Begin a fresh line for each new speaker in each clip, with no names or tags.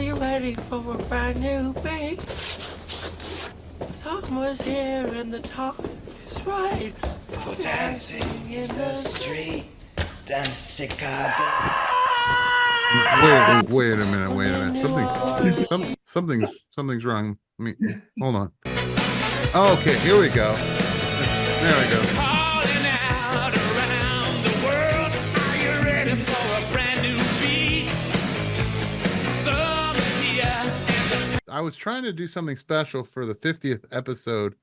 you ready for a brand new beat? Summer's here and the time is right for dancing in the street. Dancing.
Wait a minute. Something's wrong. Hold on. Okay, here we go. There we go.
Calling out around the world. Are you ready for a brand new beat? Summer's here and the
I was trying to do something special for the 50th episode,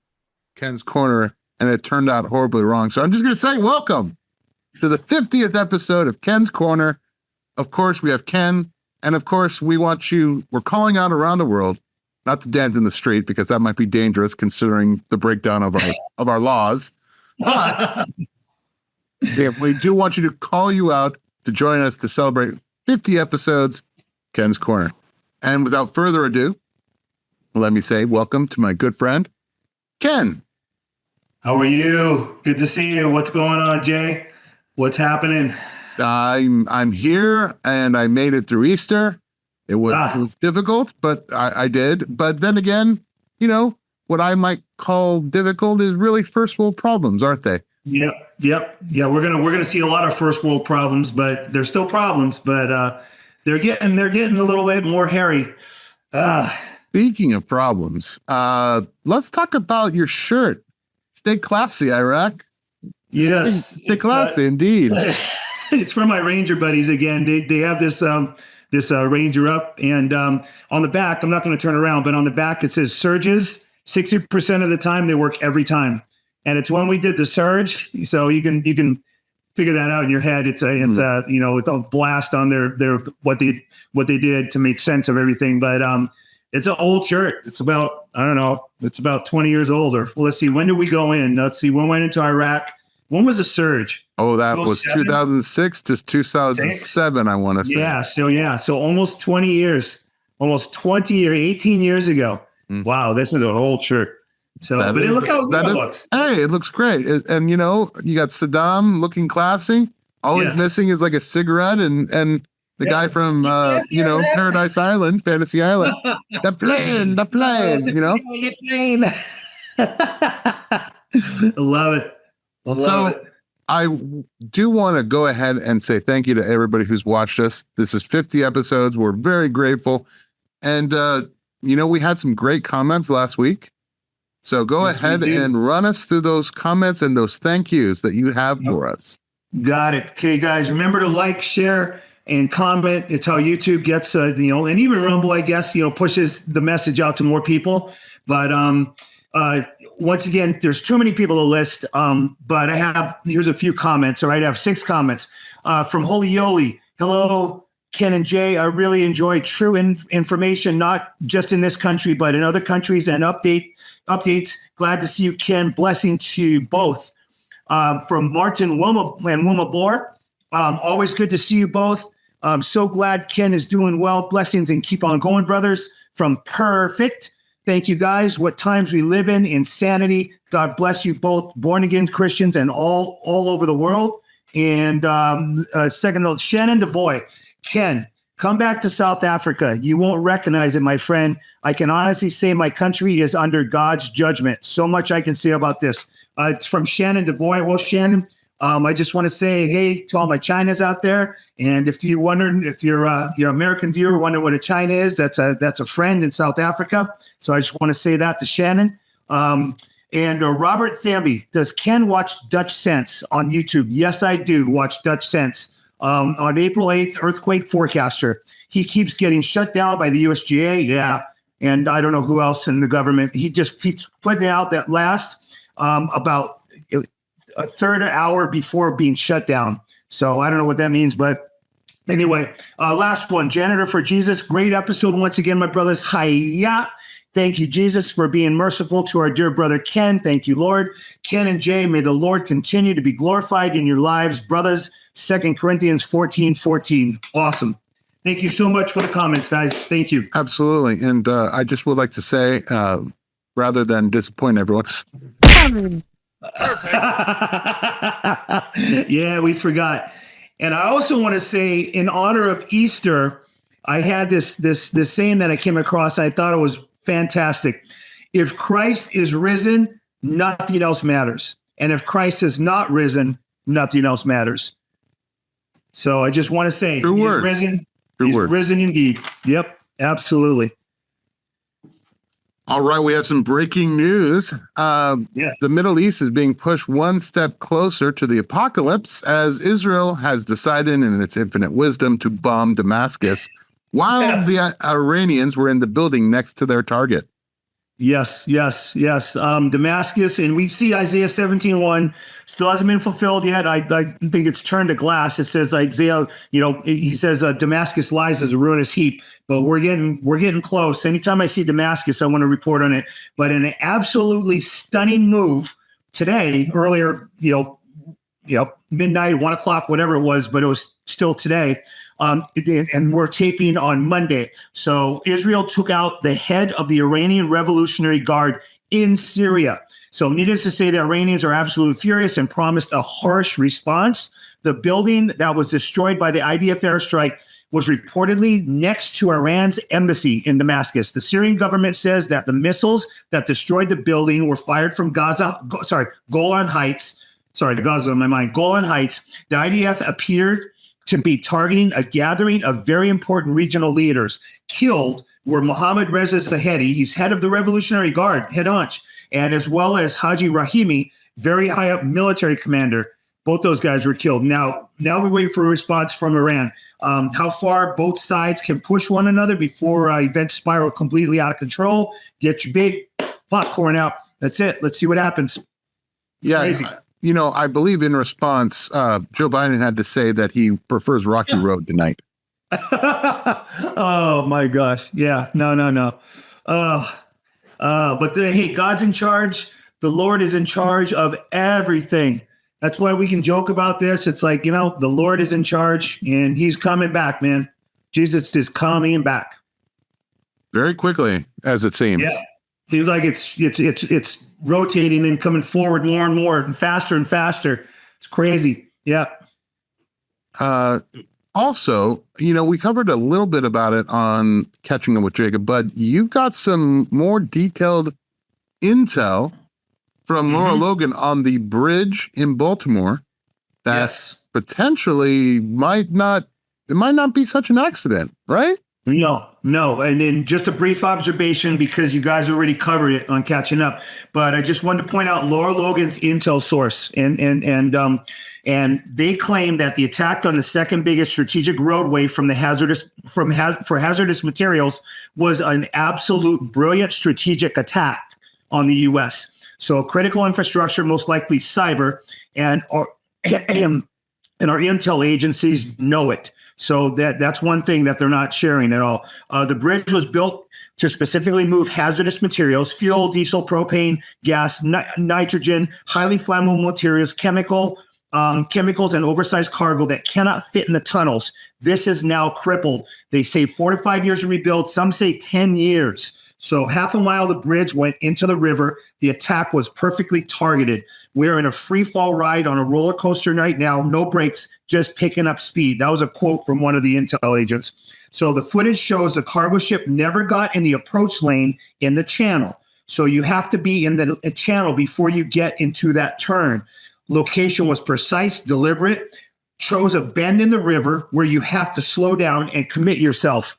Ken's Corner, and it turned out horribly wrong. So I'm just going to say welcome to the 50th episode of Ken's Corner. Of course, we have Ken, and of course, we're calling out around the world, not to dance in the street, because that might be dangerous considering the breakdown of our laws. But we do want you to call you out to join us to celebrate 50 episodes, Ken's Corner. And without further ado, let me say welcome to my good friend, Ken.
How are you? Good to see you. What's going on, Jay? What's happening?
I'm here, and I made it through Easter. It was difficult, but I did. But then again, what I might call difficult is really first world problems, aren't they?
Yep. Yeah, we're gonna see a lot of first world problems, but they're still problems. But they're getting a little bit more hairy.
Speaking of problems, let's talk about your shirt. Stay classy, Iraq.
Yes,
stay classy, indeed.
It's for my Ranger buddies again. They have this Ranger up, and on the back, I'm not going to turn around, but on the back it says surges. 60% of the time they work every time, and it's when we did the surge. So you can figure that out in your head. It's a blast on their what they did to make sense of everything. But it's an old shirt. It's about, I don't know, it's about 20 years old. Or let's see, when did we go in? Let's see, when we went into Iraq. When was the surge?
Oh, that was 2006 to 2007, I want to say.
Yeah. So almost 20 years, 18 years ago. Mm. Wow, this is an old shirt. So, look how good it looks.
Hey, it looks great. And you got Saddam looking classy. All he's missing is like a cigarette and the guy from, Paradise Island, Fantasy Island. The plane.
The plane. I love it.
I do want to go ahead and say thank you to everybody who's watched us. This is 50 episodes. We're very grateful. And, we had some great comments last week. So go ahead and run us through those comments and those thank yous that you have for us.
Got it. Okay, guys, remember to like, share, and comment. It's how YouTube gets, and even Rumble, I guess, pushes the message out to more people. But once again, there's too many people to list, but here's a few comments. All right, I have 6 comments from Holy Yoli. Hello, Ken and Jay. I really enjoy true information, not just in this country, but in other countries, and updates. Glad to see you, Ken. Blessing to you both. From Martin Wilma and Wilma Bohr. Always good to see you both. I'm so glad Ken is doing well. Blessings and keep on going, brothers. From Perfect. Thank you, guys. What times we live in. Insanity. God bless you both, born again Christians and all over the world. And second note, Shannon DeVoy. Ken, come back to South Africa. You won't recognize it, my friend. I can honestly say my country is under God's judgment. So much I can say about this. It's from Shannon DeVoy. Well, Shannon, I just want to say, hey, to all my Chinas out there. And if you're wondering, if you're American viewer wondering what a China is, that's a friend in South Africa. So I just want to say that to Shannon. And Robert Thamby, does Ken watch Dutch Sense on YouTube? Yes, I do watch Dutch Sense. On April 8th, earthquake forecaster. He keeps getting shut down by the USGA. Yeah. And I don't know who else in the government. He just keeps putting out that last about a third hour before being shut down. So I don't know what that means, but anyway, last one, Janitor for Jesus. Great episode once again, my brothers. Hiya. Thank you, Jesus, for being merciful to our dear brother Ken. Thank you, Lord. Ken and Jay, may the Lord continue to be glorified in your lives, brothers. 2 Corinthians 14:14. Awesome. Thank you so much for the comments, guys. Thank you.
Absolutely. And I just would like to say, rather than disappoint everyone.
Yeah, we forgot. And I also want to say, in honor of Easter, I had this saying that I came across. I thought it was fantastic. If Christ is risen, nothing else matters. And if Christ is not risen, nothing else matters. So I just want to say,
True
he's
word.
risen.
True
He's
word.
risen indeed. Yep, absolutely.
All right, we have some breaking news.
Yes.
The Middle East is being pushed one step closer to the apocalypse as Israel has decided in its infinite wisdom to bomb Damascus while the Iranians were in the building next to their target.
Yes. Damascus, and we see Isaiah 17:1 still hasn't been fulfilled yet. I think it's turned to glass. It says Isaiah, he says Damascus lies as a ruinous heap, but we're getting close. Anytime I see Damascus, I want to report on it. But an absolutely stunning move today, earlier, midnight, 1:00, whatever it was, but it was still today. And we're taping on Monday. So Israel took out the head of the Iranian Revolutionary Guard in Syria. So needless to say, the Iranians are absolutely furious and promised a harsh response. The building that was destroyed by the IDF airstrike was reportedly next to Iran's embassy in Damascus. The Syrian government says that the missiles that destroyed the building were fired from Golan Heights. Sorry, the Gaza in my mind. Golan Heights. The IDF appeared to be targeting a gathering of very important regional leaders. Killed were Mohammad Reza Zahedi, he's head of the Revolutionary Guard, head honch, and as well as Haji Rahimi, very high up military commander. Both those guys were killed. Now we wait for a response from Iran. How far both sides can push one another before events spiral completely out of control. Get your big popcorn out. That's it. Let's see what happens.
Yeah.
Crazy.
I believe in response, Joe Biden had to say that he prefers Rocky Road tonight.
Oh my gosh. Yeah. No. But hey, God's in charge. The Lord is in charge of everything. That's why we can joke about this. It's like, the Lord is in charge and he's coming back, man. Jesus is coming back.
Very quickly, as it seems.
Yeah. Seems like it's rotating and coming forward more and more and faster. It's crazy. Yeah.
Also, we covered a little bit about it on Catching Up with Jacob, but you've got some more detailed intel from Laura Logan on the bridge in Baltimore that potentially might not be such an accident, right? No. And then just a brief observation, because you guys already covered it on Catching Up, but I just wanted to point out Laura Logan's intel source, and they claim that the attack on the second biggest strategic roadway for hazardous materials was an absolute brilliant strategic attack on the U.S. So critical infrastructure, most likely cyber, and our intel agencies know it. So that's one thing that they're not sharing at all. The bridge was built to specifically move hazardous materials, fuel, diesel, propane, gas, nitrogen, highly flammable materials, chemicals, and oversized cargo that cannot fit in the tunnels. This is now crippled. They say 4 to 5 years to rebuild. Some say 10 years. So half a mile of the bridge went into the river. The attack was perfectly targeted. We're in a free fall ride on a roller coaster right now. No brakes, just picking up speed. That was a quote from one of the intel agents. So the footage shows the cargo ship never got in the approach lane in the channel. So you have to be in the channel before you get into that turn. Location was precise, deliberate, chose a bend in the river where you have to slow down and commit yourself.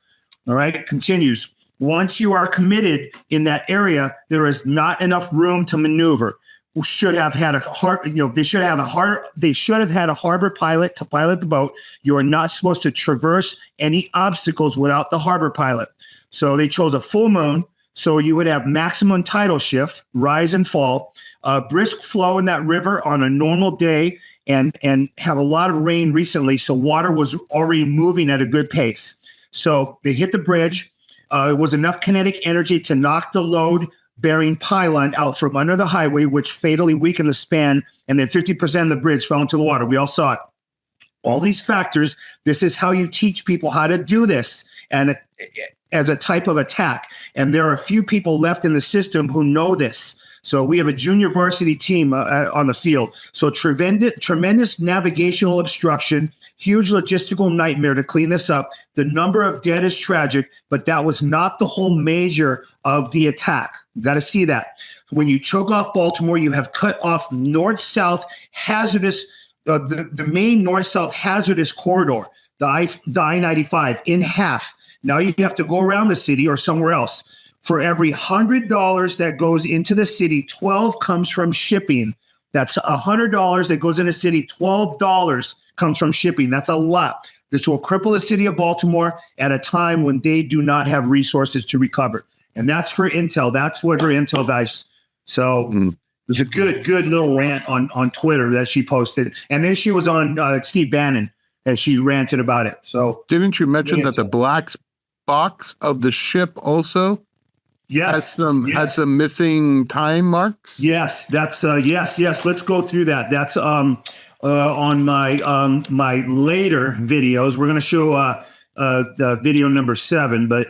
All right, it continues. Once you are committed in that area, there is not enough room to maneuver. We should have had they should have had a harbor pilot to pilot the boat. You are not supposed to traverse any obstacles without the harbor pilot. So they chose a full moon, so you would have maximum tidal shift, rise and fall, brisk flow in that river on a normal day, and have a lot of rain recently, so water was already moving at a good pace. So they hit the bridge. It was enough kinetic energy to knock the load-bearing pylon out from under the highway, which fatally weakened the span, and then 50% of the bridge fell into the water. We all saw it. All these factors, this is how you teach people how to do this, and as a type of attack. And there are a few people left in the system who know this.
So we have a junior varsity team on the field. So tremendous navigational obstruction, huge logistical nightmare to clean this up. The number of dead is tragic, but that was not the whole measure of the attack. You got to see that. When you choke off Baltimore, you have cut off north-south hazardous, the main north-south hazardous corridor, the I-95 in half. Now you have to go around the city or somewhere else. For every $100 that goes into the city, 12 comes from shipping. That's $100 that goes in the city, $12 comes from shipping. That's a lot. This will cripple the city of Baltimore at a time when they do not have resources to recover. And that's her intel. That's what her intel guys. So there's a good little rant on Twitter that she posted. And then she was on Steve Bannon and she ranted about it. So
didn't you mention that the black box of the ship also had some missing time marks?
Yes, that's yes. Let's go through that. That's on my later videos. We're going to show the video number 7, but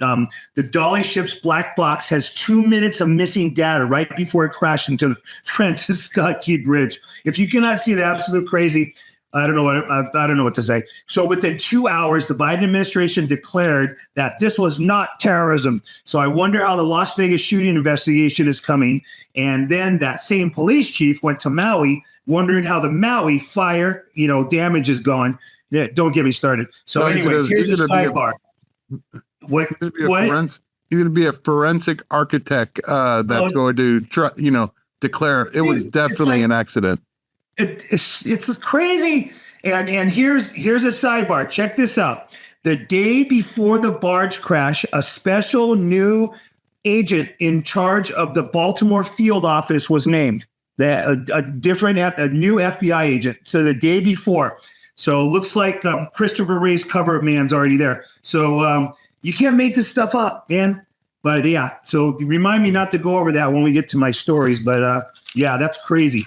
the Dolly ship's black box has 2 minutes of missing data right before it crashed into the Francis Scott Key Bridge. If you cannot see the absolute crazy, I don't know what to say. So within 2 hours, the Biden administration declared that this was not terrorism. So I wonder how the Las Vegas shooting investigation is coming. And then that same police chief went to Maui, wondering how the Maui fire, damage is going. Yeah, don't get me started. So anyway, here's a sidebar.
He's going to be a forensic architect that's going to declare it was definitely an accident.
It's crazy. And here's a sidebar. Check this out. The day before the barge crash, a special new agent in charge of the Baltimore field office was named. A new FBI agent. So the day before. So it looks like Christopher Reeve's cover man's already there. So you can't make this stuff up, man. But yeah, so remind me not to go over that when we get to my stories. But yeah, that's crazy.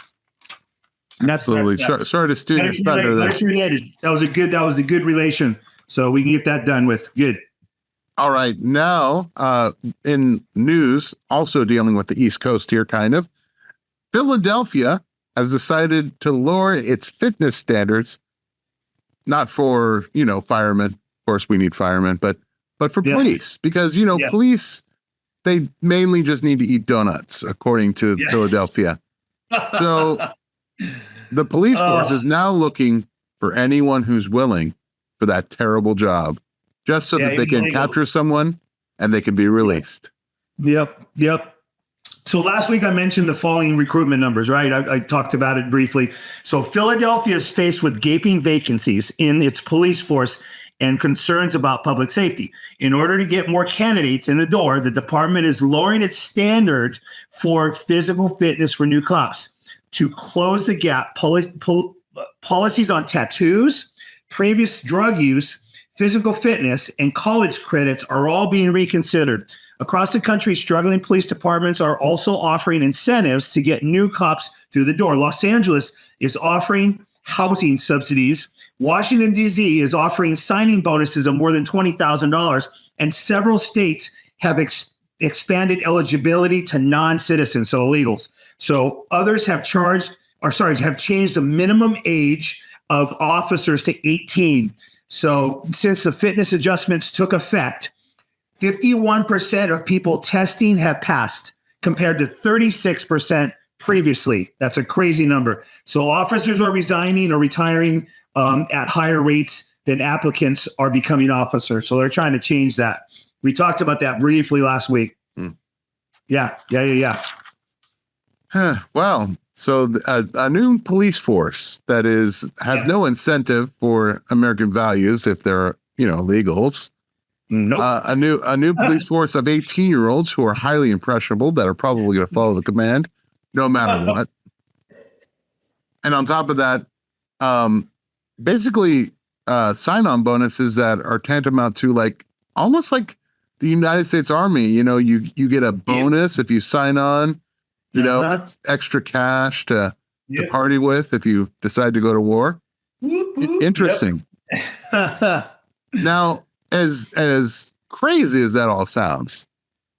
Absolutely. Sorry to steal your thunder there.
That was a good relation. So we can get that done with. Good.
All right. Now, in news, also dealing with the East Coast here, kind of, Philadelphia has decided to lower its fitness standards. Not for, firemen. Of course, we need firemen, but for police, because, police, they mainly just need to eat donuts, according to Philadelphia. So the police force is now looking for anyone who's willing for that terrible job, just so that they can capture someone and they can be released.
Yep. So last week I mentioned the falling recruitment numbers, right? I talked about it briefly. So Philadelphia is faced with gaping vacancies in its police force and concerns about public safety. In order to get more candidates in the door, the department is lowering its standard for physical fitness for new cops. To close the gap, policies on tattoos, previous drug use, physical fitness, and college credits are all being reconsidered. Across the country, struggling police departments are also offering incentives to get new cops through the door. Los Angeles is offering housing subsidies. Washington, D.C. is offering signing bonuses of more than $20,000. And several states have expanded eligibility to non-citizens, so illegals. So others have changed the minimum age of officers to 18. So since the fitness adjustments took effect, 51% of people testing have passed compared to 36% previously. That's a crazy number. So officers are resigning or retiring at higher rates than applicants are becoming officers. So they're trying to change that. We talked about that briefly last week. Yeah.
Well, so a new police force that has no incentive for American values if they're, illegals.
Nope.
A new police force of 18-year-olds who are highly impressionable that are probably going to follow the command no matter what. And on top of that, basically sign-on bonuses that are tantamount to almost like the United States Army. You get a bonus if you sign on. It's extra cash to party with if you decide to go to war. Interesting. Now, as crazy as that all sounds,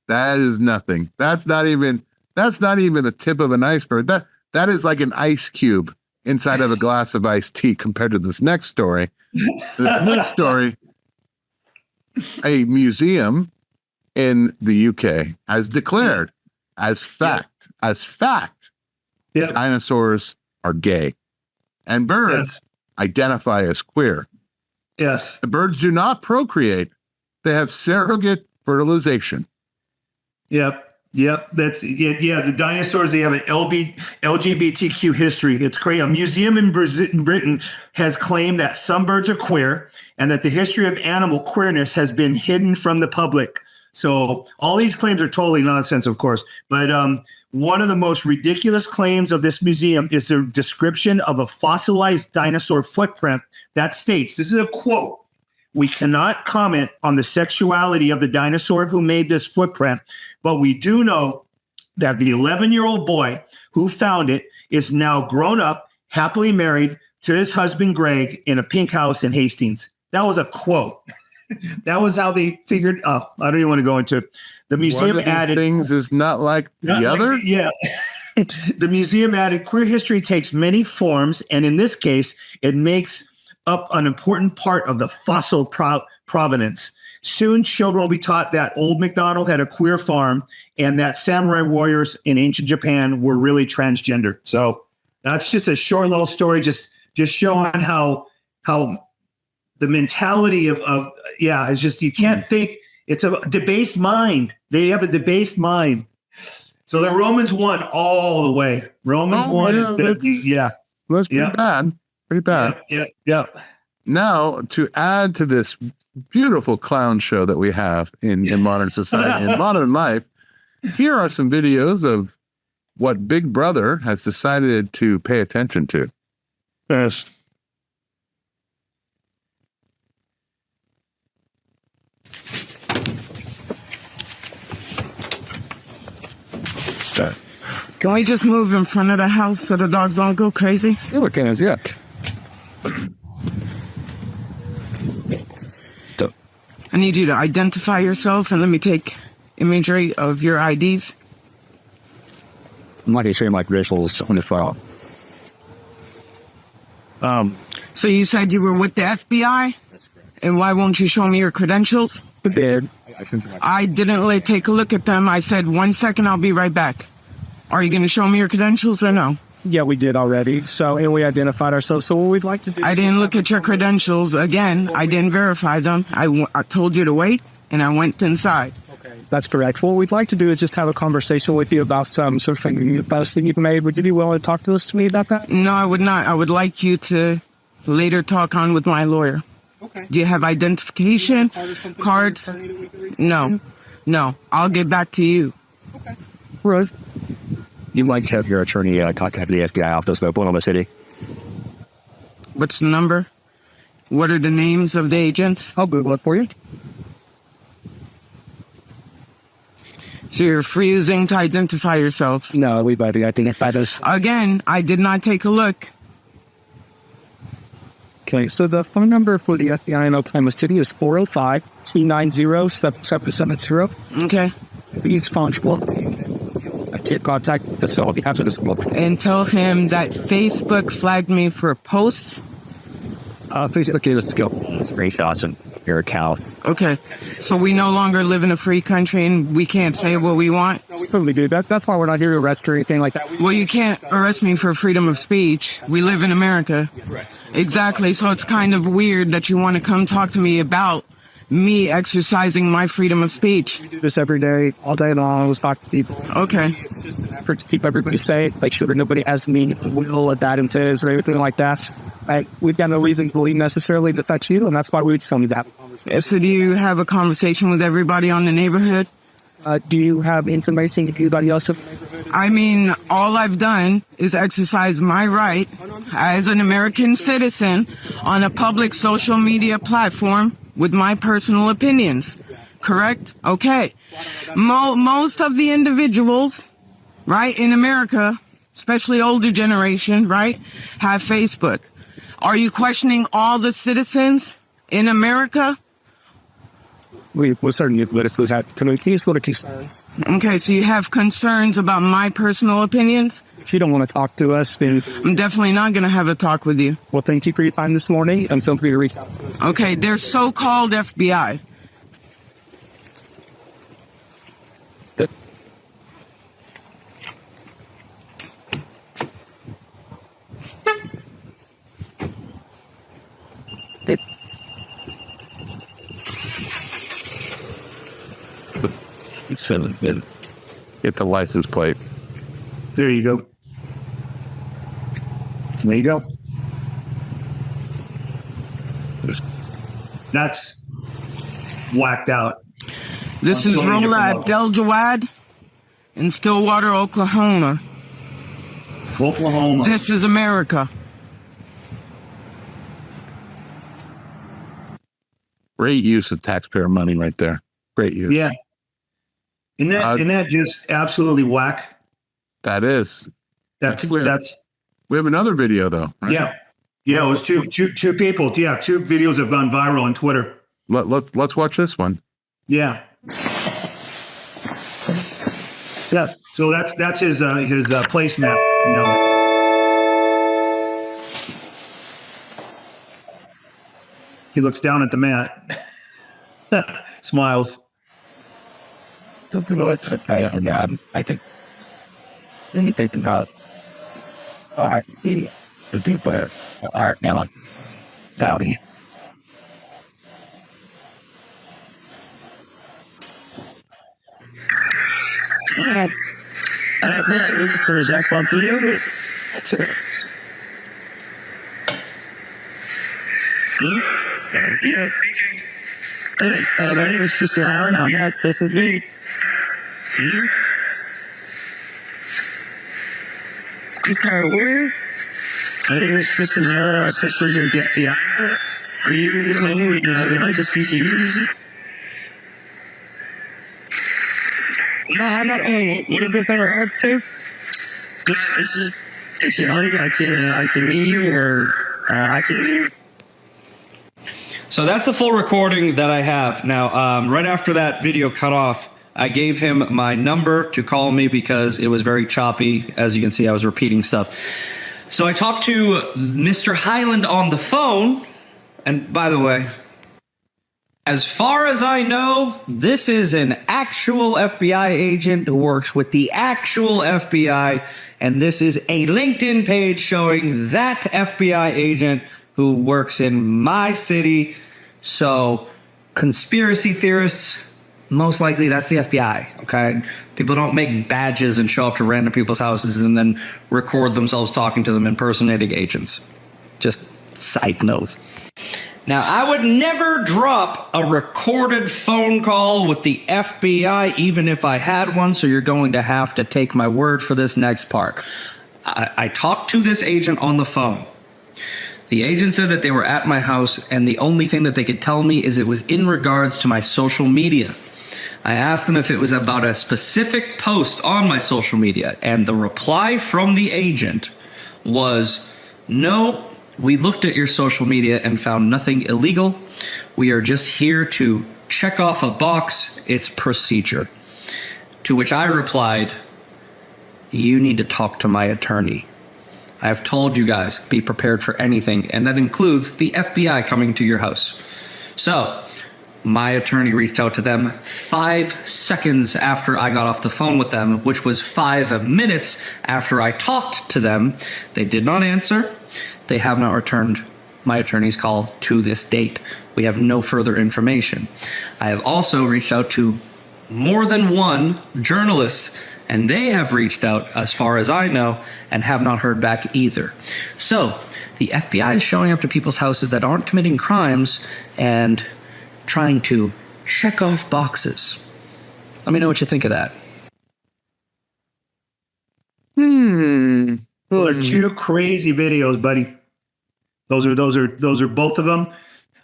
that is nothing. That's not even That's not even the tip of an iceberg. That is like an ice cube inside of a glass of iced tea compared to this next story. This next story, a museum in the UK has declared as fact, dinosaurs are gay and birds identify as queer.
Yes.
The birds do not procreate. They have surrogate fertilization.
Yep. That's the dinosaurs. They have an LGBTQ history. It's crazy. A museum in Britain has claimed that some birds are queer and that the history of animal queerness has been hidden from the public. So all these claims are totally nonsense, of course. But one of the most ridiculous claims of this museum is the description of a fossilized dinosaur footprint that states, this is a quote, "We cannot comment on the sexuality of the dinosaur who made this footprint, but we do know that the 11-year-old boy who found it is now grown up, happily married to his husband, Greg, in a pink house in Hastings." That was a quote. That was how they figured. I don't even want to go into the museum.
One of these
added
things is not like the other.
Yeah. The museum added, queer history takes many forms, and in this case, it makes up an important part of the fossil provenance. Soon, children will be taught that Old MacDonald had a queer farm and that samurai warriors in ancient Japan were really transgender. So that's just a short little story, just showing how the mentality of is just, you can't think. It's a debased mind. They have a debased mind. So the Romans won all the way. Romans won.
That's pretty bad. Pretty bad.
Yeah.
Now, to add to this beautiful clown show that we have in modern society, in modern life, here are some videos of what Big Brother has decided to pay attention to.
Yes.
Can we just move in front of the house so the dogs don't go crazy?
Yeah, we can, yeah. So,
I need you to identify yourself and let me take imagery of your IDs.
I'm not going to show you my credentials on the file.
So you said you were with the FBI? And why won't you show me your credentials? I didn't take a look at them. I said, 1 second, I'll be right back. Are you going to show me your credentials or no?
Yeah, we did already. So, and we identified ourselves. So what we'd like to do...
I didn't look at your credentials. Again, I didn't verify them. I told you to wait, and I went inside.
Okay, that's correct. What we'd like to do is just have a conversation with you about some sort of post that you've made. Would you be willing to talk to me about that?
No, I would not. I would like you to later talk on with my lawyer.
Okay.
Do you have identification cards? No. I'll get back to you.
Okay. Right.
You'd like to have your attorney contact the FBI office in Oklahoma City?
What's the number? What are the names of the agents?
I'll Google it for you.
So you're refusing to identify yourselves?
No, we both identified us.
Again, I did not take a look.
Okay, so the phone number for the FBI in Oklahoma City is 405-290-7770.
Okay.
Please responsible. I can't contact the facility after this moment.
And tell him that Facebook flagged me for posts.
Facebook gave us to go screenshots and your account.
Okay. So we no longer live in a free country and we can't say what we want?
No, we totally do. That's why we're not here to arrest or anything like that.
Well, you can't arrest me for freedom of speech. We live in America. Exactly. So it's kind of weird that you want to come talk to me about me exercising my freedom of speech.
We do this every day, all day long. Let's talk to people.
Okay.
It's just an effort to keep everybody safe, make sure that nobody has me will at that intent or anything like that. We've got no reason to believe necessarily that that's you, and that's why we just need to have a conversation.
So do you have a conversation with everybody on the neighborhood?
Do you have information to anybody else in the neighborhood?
I mean, all I've done is exercise my right as an American citizen on a public social media platform with my personal opinions. Correct? Okay. Most of the individuals, right, in America, especially older generation, right, have Facebook. Are you questioning all the citizens in America?
We'll certainly let us lose that. Can we please go to concerns?
Okay, so you have concerns about my personal opinions?
If you don't want to talk to us, then,
I'm definitely not going to have a talk with you.
well, thank you for your time this morning, and feel free to reach out to us.
Okay, they're so-called FBI.
Get the license plate.
There you go. There you go. That's whacked out.
This
On
is
so many different
Rola Abdel-Jawad in Stillwater, Oklahoma.
Oklahoma.
This is America.
Great use of taxpayer money right there. Great use.
Yeah. Isn't that just absolutely whack?
That is.
That's
weird. We have another video though. Right?
yeah. Yeah, it was two people. Yeah, two videos have gone viral on Twitter.
Let's watch this one.
Yeah. Yeah. So that's his placemat, you know. He looks down at the mat. Smiles.
I think anything about the people are now doubting. For that one video, that's it. Yeah. It's just an hour now. Yeah, this is me. Okay, where? It's just an hour. I just for you to get the hour. Are you going to just keep using? No, I'm not saying you just ever have to. It's only I can leave or I can leave.
So that's the full recording that I have. Now, right after that video cut off, I gave him my number to call me because it was very choppy. As you can see, I was repeating stuff. So I talked to Mr. Highland on the phone. And by the way, as far as I know, this is an actual FBI agent who works with the actual FBI. And this is a LinkedIn page showing that FBI agent who works in my city. So conspiracy theorists, most likely that's the FBI, okay? People don't make badges and show up to random people's houses and then record themselves talking to them impersonating agents. Just side note. Now, I would never drop a recorded phone call with the FBI, even if I had one, so you're going to have to take my word for this next part. I talked to this agent on the phone. The agent said that they were at my house, and the only thing that they could tell me is it was in regards to my social media. I asked them if it was about a specific post on my social media, and the reply from the agent was, no, we looked at your social media and found nothing illegal. We are just here to check off a box. It's procedure. To which I replied, you need to talk to my attorney. I have told you guys, be prepared for anything, and that includes the FBI coming to your house. So, my attorney reached out to them 5 seconds after I got off the phone with them, which was 5 minutes after I talked to them. They did not answer. They have not returned my attorney's call to this date. We have no further information. I have also reached out to more than one journalist, and they have reached out, as far as I know, and have not heard back either. So, the FBI is showing up to people's houses that aren't committing crimes and trying to check off boxes. Let me know what you think of that.
Those are two crazy videos, buddy. Those are both of them.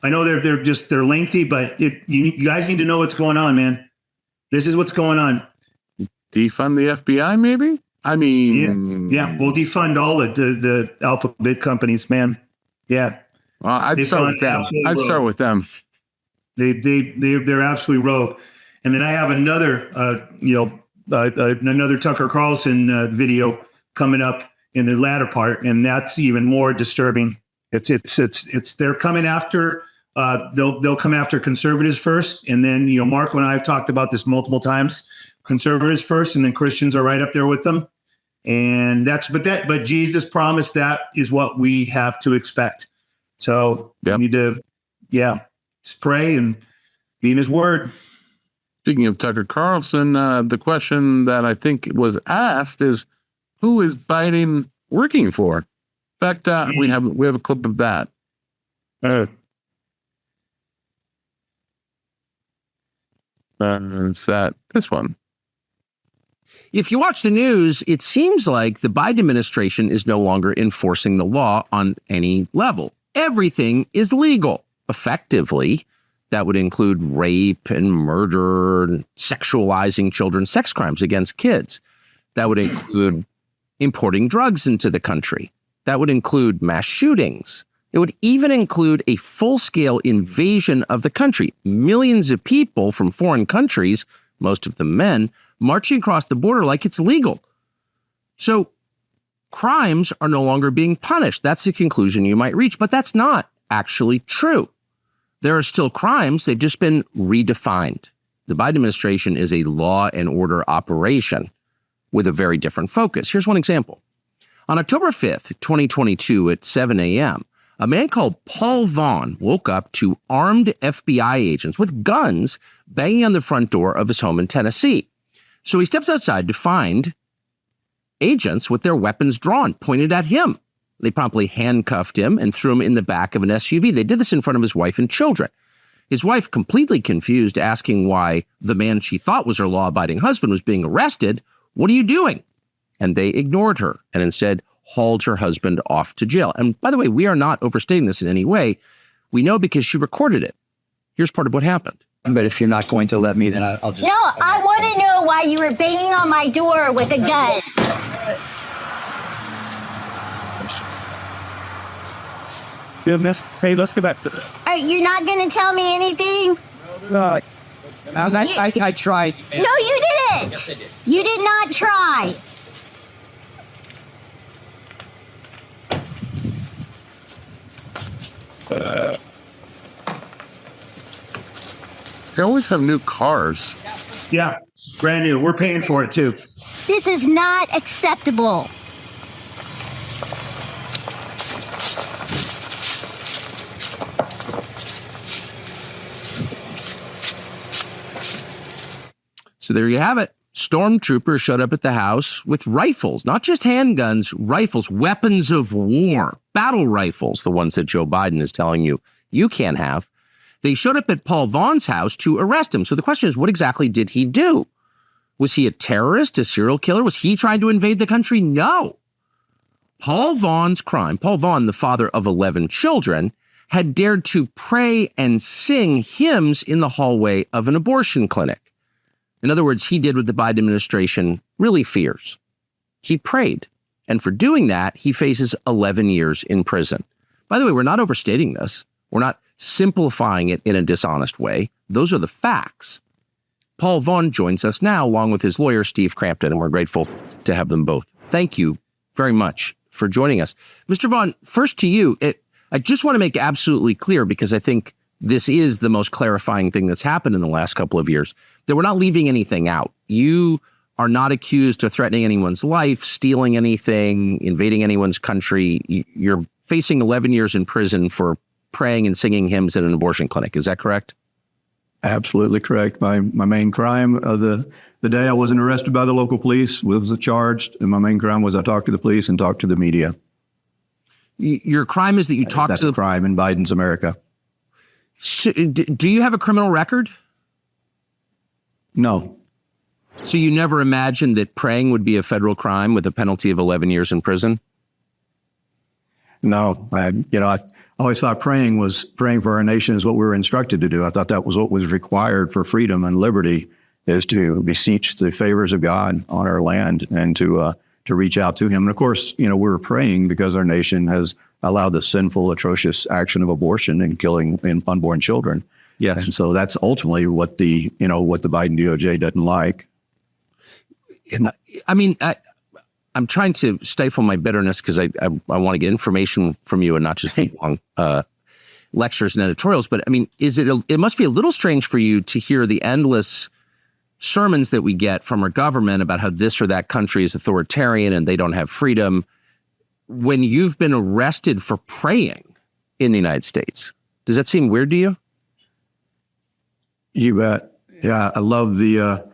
I know they're lengthy, but you guys need to know what's going on, man. This is what's going on.
Defund the FBI, maybe? I mean,
yeah, we'll defund all the alphabet companies, man. Yeah,
well, I'd start with them.
They're absolutely rogue. And then I have another another Tucker Carlson video coming up in the latter part, and that's even more disturbing. It's they're coming after. They'll come after conservatives first, and then Marco and I have talked about this multiple times. Conservatives first, and then Christians are right up there with them. And but Jesus promised that is what we have to expect. So we need to, just pray and be in His Word.
Speaking of Tucker Carlson, the question that I think was asked is, who is Biden working for? In fact, we have a clip of that. It's this one.
If you watch the news, it seems like the Biden administration is no longer enforcing the law on any level. Everything is legal. Effectively, that would include rape and murder, and sexualizing children, sex crimes against kids. That would include importing drugs into the country. That would include mass shootings. It would even include a full-scale invasion of the country. Millions of people from foreign countries, most of them men, marching across the border like it's legal. So crimes are no longer being punished. That's the conclusion you might reach, but that's not actually true. There are still crimes. They've just been redefined. The Biden administration is a law and order operation with a very different focus. Here's one example. On October 5th, 2022 at 7 a.m., a man called Paul Vaughn woke up to armed FBI agents with guns banging on the front door of his home in Tennessee. So he steps outside to find agents with their weapons drawn, pointed at him. They promptly handcuffed him and threw him in the back of an SUV. They did this in front of his wife and children. His wife, completely confused, asking why the man she thought was her law-abiding husband was being arrested. "What are you doing?" And they ignored her and instead hauled her husband off to jail. And by the way, we are not overstating this in any way. We know because she recorded it. Here's part of what happened.
But if you're not going to let me, then I'll just...
No, I want to know why you were banging on my door with a gun.
Hey, let's go back to
You're not going to tell me anything?
I tried.
No, you didn't. Yes, I did. You did not try.
They always have new cars.
Yeah, brand new. We're paying for it too.
This is not acceptable.
So there you have it. Stormtroopers showed up at the house with rifles, not just handguns, rifles, weapons of war, battle rifles, the ones that Joe Biden is telling you you can't have. They showed up at Paul Vaughn's house to arrest him. So the question is, what exactly did he do? Was he a terrorist, a serial killer? Was he trying to invade the country? No. Paul Vaughn's crime, Paul Vaughn, the father of 11 children, had dared to pray and sing hymns in the hallway of an abortion clinic. In other words, he did what the Biden administration really fears. He prayed. And for doing that, he faces 11 years in prison. By the way, we're not overstating this. We're not simplifying it in a dishonest way. Those are the facts. Paul Vaughn joins us now, along with his lawyer, Steve Crampton, and we're grateful to have them both. Thank you very much for joining us. Mr. Vaughn, first to you, I just want to make absolutely clear, because I think this is the most clarifying thing that's happened in the last couple of years, that we're not leaving anything out. You are not accused of threatening anyone's life, stealing anything, invading anyone's country. You're facing 11 years in prison for praying and singing hymns at an abortion clinic. Is that correct?
Absolutely correct. My main crime of the day I wasn't arrested by the local police was charged, and my main crime was I talked to the police and talked to the media.
Your crime is that you talked to the...
That's a crime in Biden's America.
So, do you have a criminal record?
No.
So you never imagined that praying would be a federal crime with a penalty of 11 years in prison?
No. I always thought praying for our nation is what we were instructed to do. I thought that was what was required for freedom and liberty, is to beseech the favors of God on our land and to reach out to him. And of course, we were praying because our nation has allowed the sinful, atrocious action of abortion and killing unborn children.
Yes.
And so that's ultimately what the Biden DOJ doesn't like.
I mean, I'm trying to stifle my bitterness because I want to get information from you and not just long lectures and editorials. But I mean, it must be a little strange for you to hear the endless sermons that we get from our government about how this or that country is authoritarian and they don't have freedom when you've been arrested for praying in the United States. Does that seem weird to you?
You bet. Yeah, I love the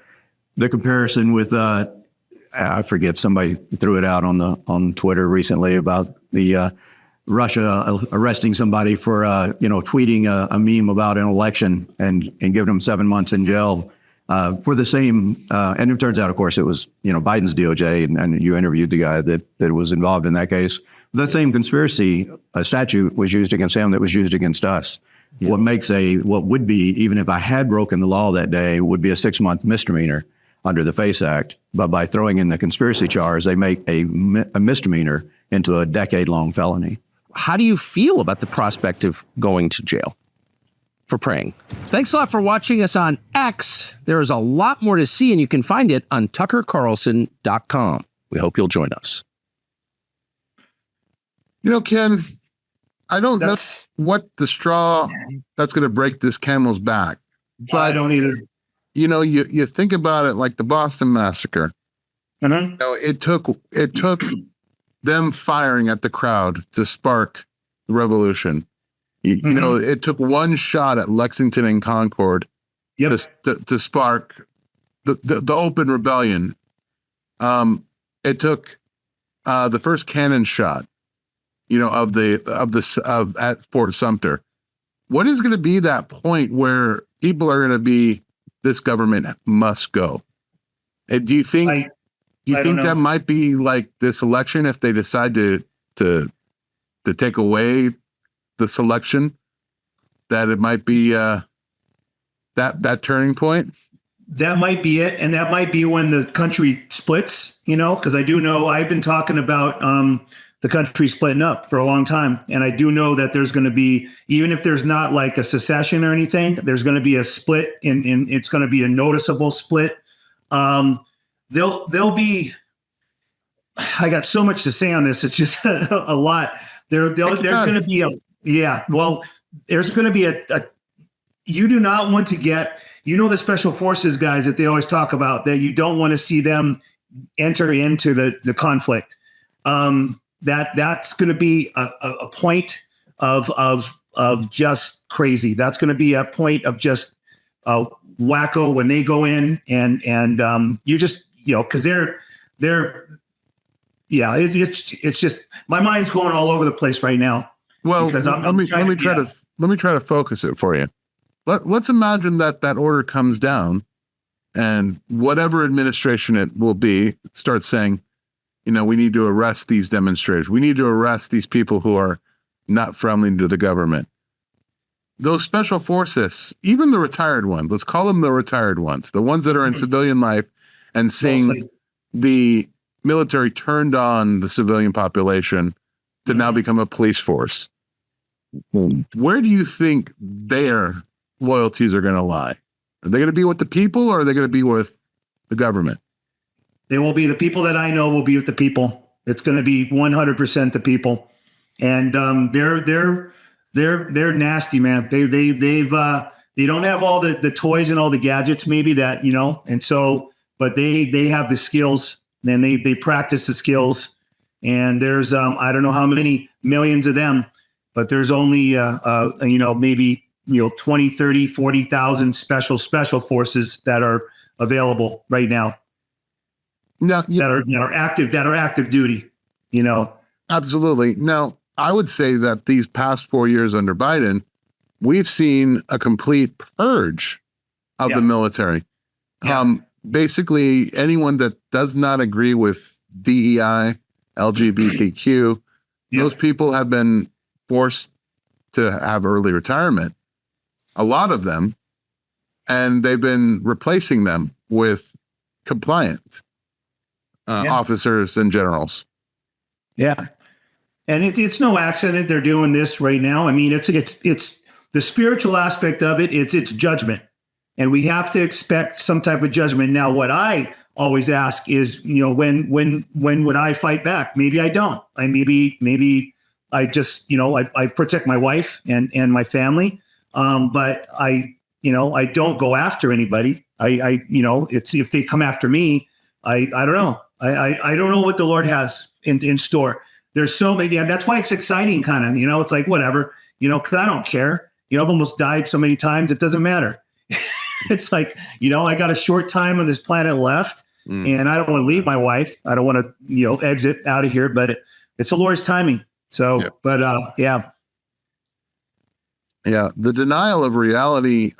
comparison with I forget, somebody threw it out on Twitter recently about the Russia arresting somebody for tweeting a meme about an election and giving them 7 months in jail for the same. And it turns out, of course, it was Biden's DOJ, and you interviewed the guy that was involved in that case. The same conspiracy statute was used against him that was used against us. Yeah. What would be, even if I had broken the law that day, would be a 6-month misdemeanor under the FACE Act. But by throwing in the conspiracy charge, they make a misdemeanor into a decade-long felony.
How do you feel about the prospect of going to jail for praying? Thanks a lot for watching us on X. There is a lot more to see, and you can find it on tuckercarlson.com. We hope you'll join us.
Ken, I don't know what the straw that's going to break this camel's back. But
I don't either.
You think about it like the Boston Massacre. It took them firing at the crowd to spark the revolution. It took one shot at Lexington and Concord to spark the open rebellion. It took the first cannon shot, at Fort Sumter. What is going to be that point where people are going to be, this government must go? Do you think that might be like this election if they decide to take away the selection, that it might be that turning point?
That might be it, and that might be when the country splits. Because I do know I've been talking about the country splitting up for a long time, and I do know that there's going to be, even if there's not like a secession or anything, there's going to be a split, and it's going to be a noticeable split. There'll be. I got so much to say on this. It's just a lot. There's going to be there's going to be a. You do not want to get. The special forces guys that they always talk about, that you don't want to see them enter into the conflict. That's going to be a point of just crazy. That's going to be a point of just wacko when they go in and you just because they're it's just my mind's going all over the place right now.
Well, let me try to focus it for you. Let's imagine that order comes down, and whatever administration it will be starts saying, we need to arrest these demonstrators. We need to arrest these people who are not friendly to the government. Those special forces, even the retired ones, let's call them the retired ones, the ones that are in civilian life and seeing the military turned on the civilian population to now become a police force. Where do you think their loyalties are going to lie? Are they going to be with the people, or are they going to be with the government?
They will be, the people that I know will be with the people. It's going to be 100% the people, and they're nasty, man. They don't have all the toys and all the gadgets, maybe that and so, but they have the skills, and they practice the skills. And there's I don't know how many millions of them, but there's only maybe 20, 30, 40,000 special forces that are available right now. That are active duty,
Absolutely. Now, I would say that these past 4 years under Biden, we've seen a complete purge of the military. Basically, anyone that does not agree with DEI, LGBTQ, those people have been forced to have early retirement, a lot of them, and they've been replacing them with compliant officers and generals.
Yeah. And it's no accident they're doing this right now. I mean, it's the spiritual aspect of it. It's judgment, and we have to expect some type of judgment. Now, what I always ask is, when would I fight back? Maybe I don't. Maybe I just, I protect my wife and my family. But I don't go after anybody. It's if they come after me, I don't know. I don't know what the Lord has in store. There's so many, and that's why it's exciting, kind of. It's like whatever, because I don't care. I've almost died so many times, it doesn't matter. It's like, I got a short time on this planet left, and I don't want to leave my wife. I don't want to, exit out of here, but it's the Lord's timing. So, yeah. But yeah.
Yeah, the denial of reality.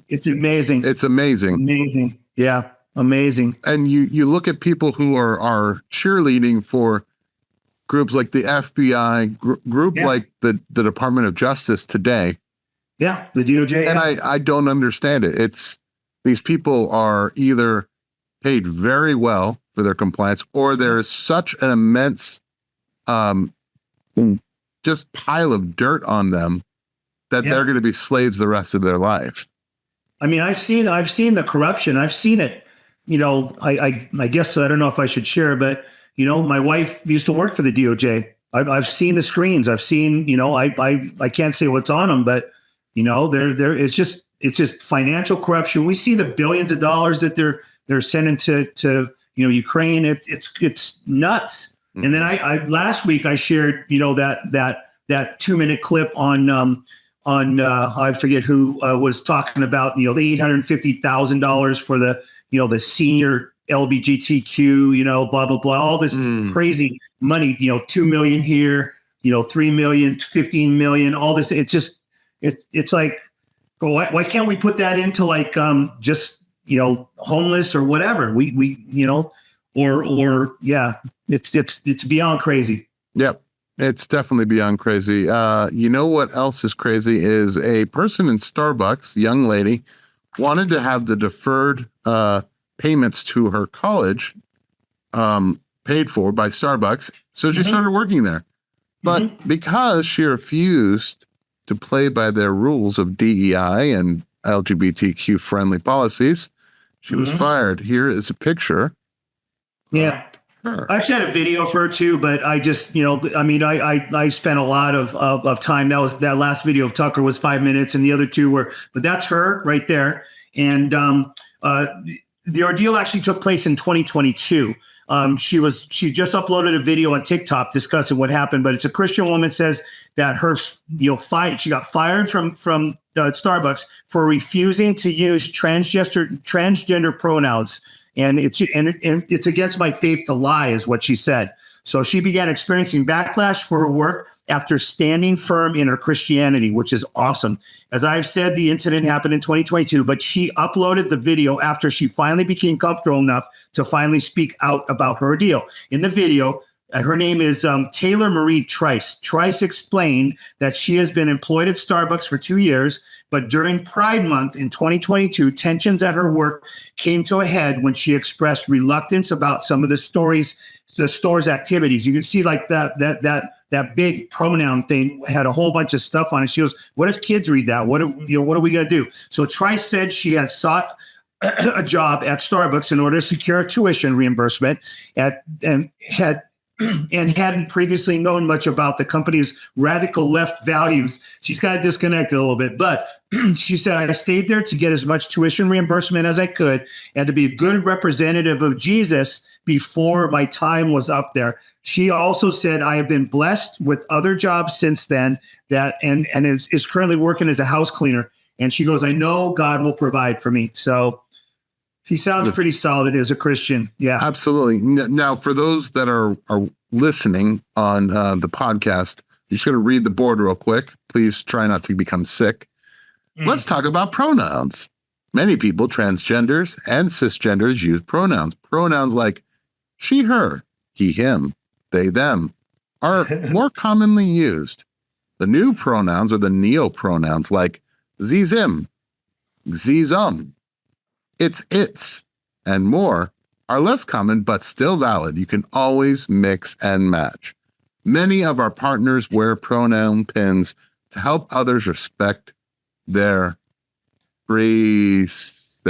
It's amazing.
It's amazing.
Amazing. Yeah, amazing.
And you look at people who are cheerleading for groups like the FBI, group like the Department of Justice today.
Yeah, the DOJ.
And I don't understand it. It's these people are either paid very well for their compliance, or there is such an immense just pile of dirt on them that they're going to be slaves the rest of their life.
I mean, I've seen the corruption. I've seen it. I guess I don't know if I should share, but my wife used to work for the DOJ. I've seen the screens. I've seen, I can't say what's on them, but it's just financial corruption. We see the billions of dollars that they're sending to Ukraine. It's nuts. Mm-hmm. And then I last week I shared that 2-minute clip on I forget who was talking about the $850,000 for the senior LGBTQ blah blah blah, all this crazy money, 2 million here, 3 million, 15 million, all this. It's like, why can't we put that into like just homeless or whatever? We or yeah, it's beyond crazy.
Yep. It's definitely beyond crazy. What else is crazy is a person in Starbucks, young lady, wanted to have the deferred payments to her college paid for by Starbucks. So she started working there. But because she refused to play by their rules of DEI and LGBTQ friendly policies, she was fired. Here is a picture.
Yeah. I actually had a video for her too, but I just, I spent a lot of time. That last video of Tucker was 5 minutes, and the other two were, but that's her right there. And the ordeal actually took place in 2022. She just uploaded a video on TikTok discussing what happened, but it's a Christian woman says that her, she got fired from Starbucks for refusing to use transgender pronouns. And it's against my faith to lie, is what she said. So she began experiencing backlash for her work after standing firm in her Christianity, which is awesome. As I've said, the incident happened in 2022, but she uploaded the video after she finally became comfortable enough to finally speak out about her ordeal. In the video, her name is Taylor Marie Trice. Trice explained that she has been employed at Starbucks for 2 years, but during Pride Month in 2022, tensions at her work came to a head when she expressed reluctance about some of the store's activities. You can see like that big pronoun thing had a whole bunch of stuff on it. She goes, "What if kids read that? What are we going to do?" So Trice said she had sought a job at Starbucks in order to secure tuition reimbursement and hadn't previously known much about the company's radical left values. She's kind of disconnected a little bit, but she said, "I stayed there to get as much tuition reimbursement as I could and to be a good representative of Jesus before my time was up there." She also said, "I have been blessed with other jobs since then and is currently working as a house cleaner." And she goes, "I know God will provide for me." So he sounds pretty solid as a Christian. Yeah, absolutely.
Now, for those that are listening on the podcast, you're just going to read the board real quick. Please try not to become sick. Let's talk about pronouns. Many people, transgenders and cisgenders, use pronouns. Pronouns like she, her, he, him, they, them are more commonly used. The new pronouns are the neo-pronouns like sie, zim, sie, zum, its, and more are less common, but still valid. You can always mix and match. Many of our partners wear pronoun pins to help others respect their preference.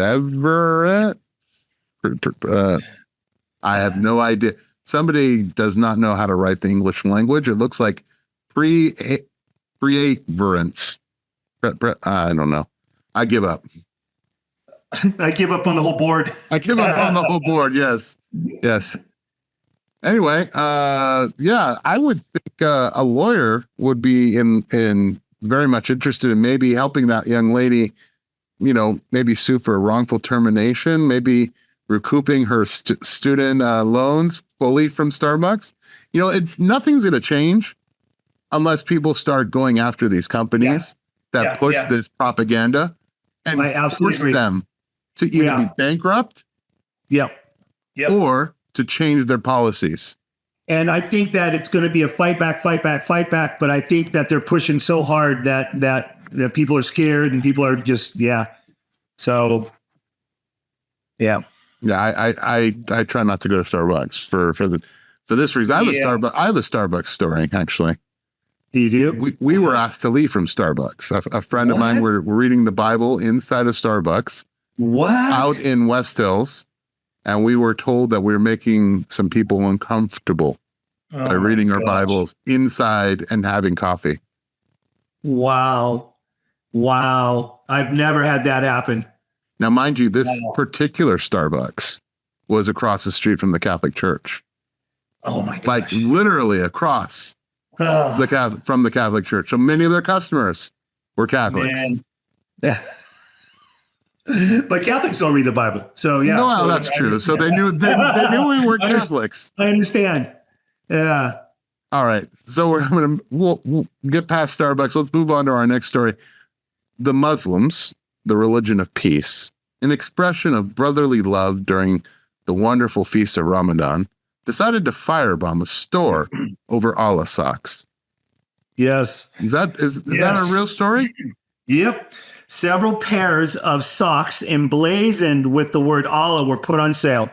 I have no idea. Somebody does not know how to write the English language. It looks like preaverance. I don't know. I give up.
I give up on the whole board.
I give up on the whole board. Yes. Yes. Anyway, yeah, I would think a lawyer would be in very much interested in maybe helping that young lady, you know, maybe sue for a wrongful termination, maybe recouping her student loans fully from Starbucks. You know, nothing's going to change unless people start going after these companies that push this propaganda and force them to either be bankrupt or to change their policies.
And I think that it's going to be a fight back. But I think that they're pushing so hard that people are scared and people are just, So, yeah.
Yeah, I try not to go to Starbucks for this reason. I have a Starbucks story, actually.
You do?
We were asked to leave from Starbucks. A friend of mine were reading the Bible inside of Starbucks.
What?
Out in West Hills. And we were told that we were making some people uncomfortable by reading our Bibles inside and having coffee.
Wow. I've never had that happen.
Now, mind you, this particular Starbucks was across the street from the Catholic Church.
Oh my gosh.
Like literally across from the Catholic Church. So many of their customers were Catholics.
Yeah. But Catholics don't read the Bible. So yeah.
No, so that's true. So they knew we were Catholics.
I understand. Yeah.
All right. So we'll get past Starbucks. Let's move on to our next story. The Muslims, the religion of peace, an expression of brotherly love during the wonderful feast of Ramadan, decided to firebomb a store over Allah socks.
Yes.
Is that a real story?
Yep. Several pairs of socks emblazoned with the word Allah were put on sale.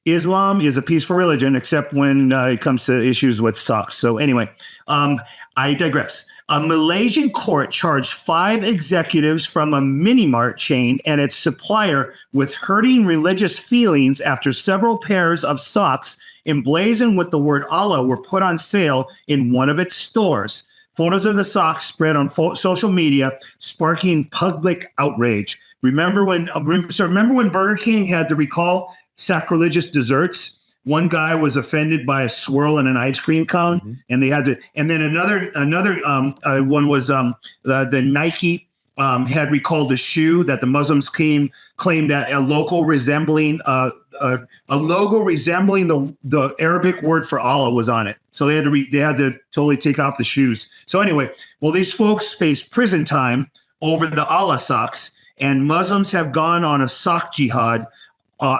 Islam is a peaceful religion, except when it comes to issues with socks. So anyway, I digress. A Malaysian court charged 5 executives from a mini-mart chain and its supplier with hurting religious feelings after several pairs of socks emblazoned with the word Allah were put on sale in one of its stores. Photos of the socks spread on social media, sparking public outrage. Remember when Burger King had to recall sacrilegious desserts? One guy was offended by a swirl in an ice cream cone, and they had to. And then another one was the Nike had recalled a shoe that the Muslims claimed that a logo resembling the Arabic word for Allah was on it. So they had to totally take off the shoes. So anyway, well, these folks face prison time over the Allah socks, and Muslims have gone on a sock jihad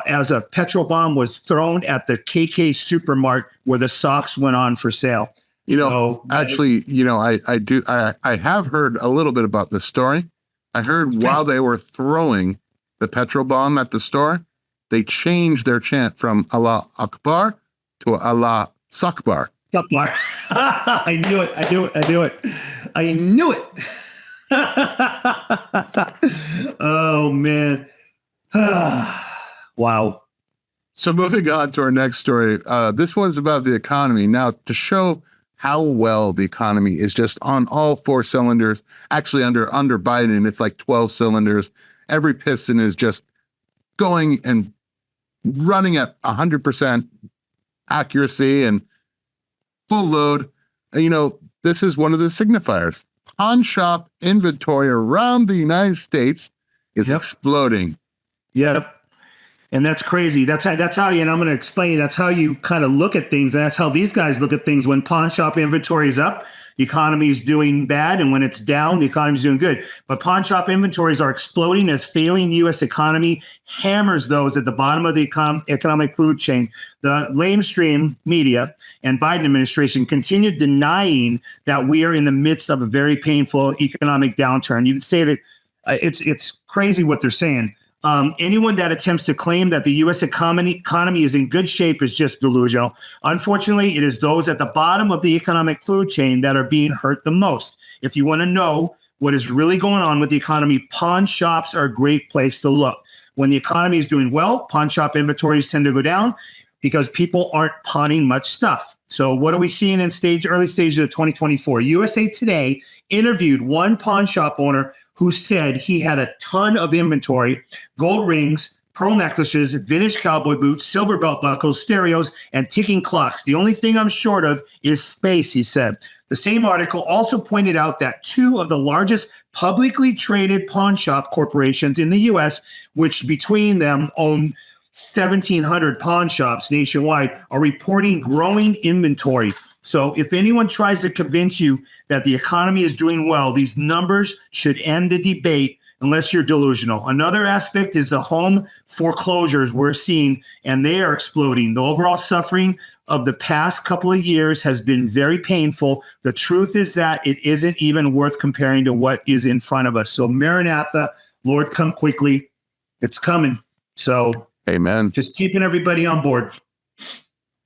as a petrol bomb was thrown at the KK Supermart where the socks went on for sale.
I have heard a little bit about this story. I heard while they were throwing the petrol bomb at the store, they changed their chant from Allah Akbar to Allah Sakbar.
Sakbar. I knew it. Oh, man. Wow.
So moving on to our next story. This one's about the economy. Now, to show how well the economy is just on all 4 cylinders, actually under Biden, it's like 12 cylinders. Every piston is just going and running at 100% accuracy and full load. You know, this is one of the signifiers. Pawn shop inventory around the United States is exploding.
Yep. And that's crazy. That's how you, and I'm going to explain, that's how you kind of look at things. And that's how these guys look at things. When pawn shop inventory is up, the economy is doing bad. And when it's down, the economy is doing good. But pawn shop inventories are exploding as failing U.S. economy hammers those at the bottom of the economic food chain. The lamestream media and Biden administration continue denying that we are in the midst of a very painful economic downturn. You can say that it's crazy what they're saying. Anyone that attempts to claim that the U.S. economy is in good shape is just delusional. Unfortunately, it is those at the bottom of the economic food chain that are being hurt the most. If you want to know what is really going on with the economy, pawn shops are a great place to look. When the economy is doing well, pawn shop inventories tend to go down because people aren't pawning much stuff. So what are we seeing in early stages of 2024? USA Today interviewed one pawn shop owner who said he had a ton of inventory, gold rings, pearl necklaces, vintage cowboy boots, silver belt buckles, stereos, and ticking clocks. The only thing I'm short of is space, he said. The same article also pointed out that two of the largest publicly traded pawn shop corporations in the U.S., which between them own 1,700 pawn shops nationwide, are reporting growing inventory. So if anyone tries to convince you that the economy is doing well, these numbers should end the debate unless you're delusional. Another aspect is the home foreclosures we're seeing, and they are exploding. The overall suffering of the past couple of years has been very painful. The truth is that it isn't even worth comparing to what is in front of us. So Maranatha, Lord, come quickly. It's coming. So
amen.
Just keeping everybody on board.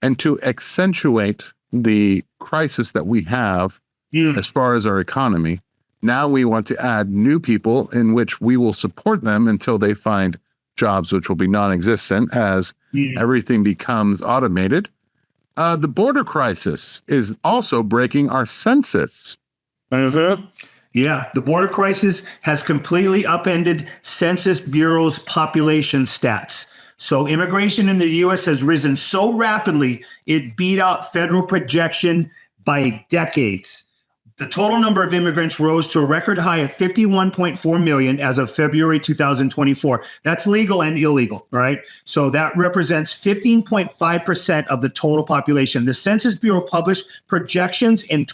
And to accentuate the crisis that we have as far as our economy, now we want to add new people in which we will support them until they find jobs which will be non-existent as everything becomes automated. The border crisis is also breaking our census.
Yeah, the border crisis has completely upended Census Bureau's population stats. So immigration in the U.S. has risen so rapidly, it beat out federal projection by decades. The total number of immigrants rose to a record high of 51.4 million as of February 2024. That's legal and illegal, right? So that represents 15.5% of the total population. The Census Bureau published projections in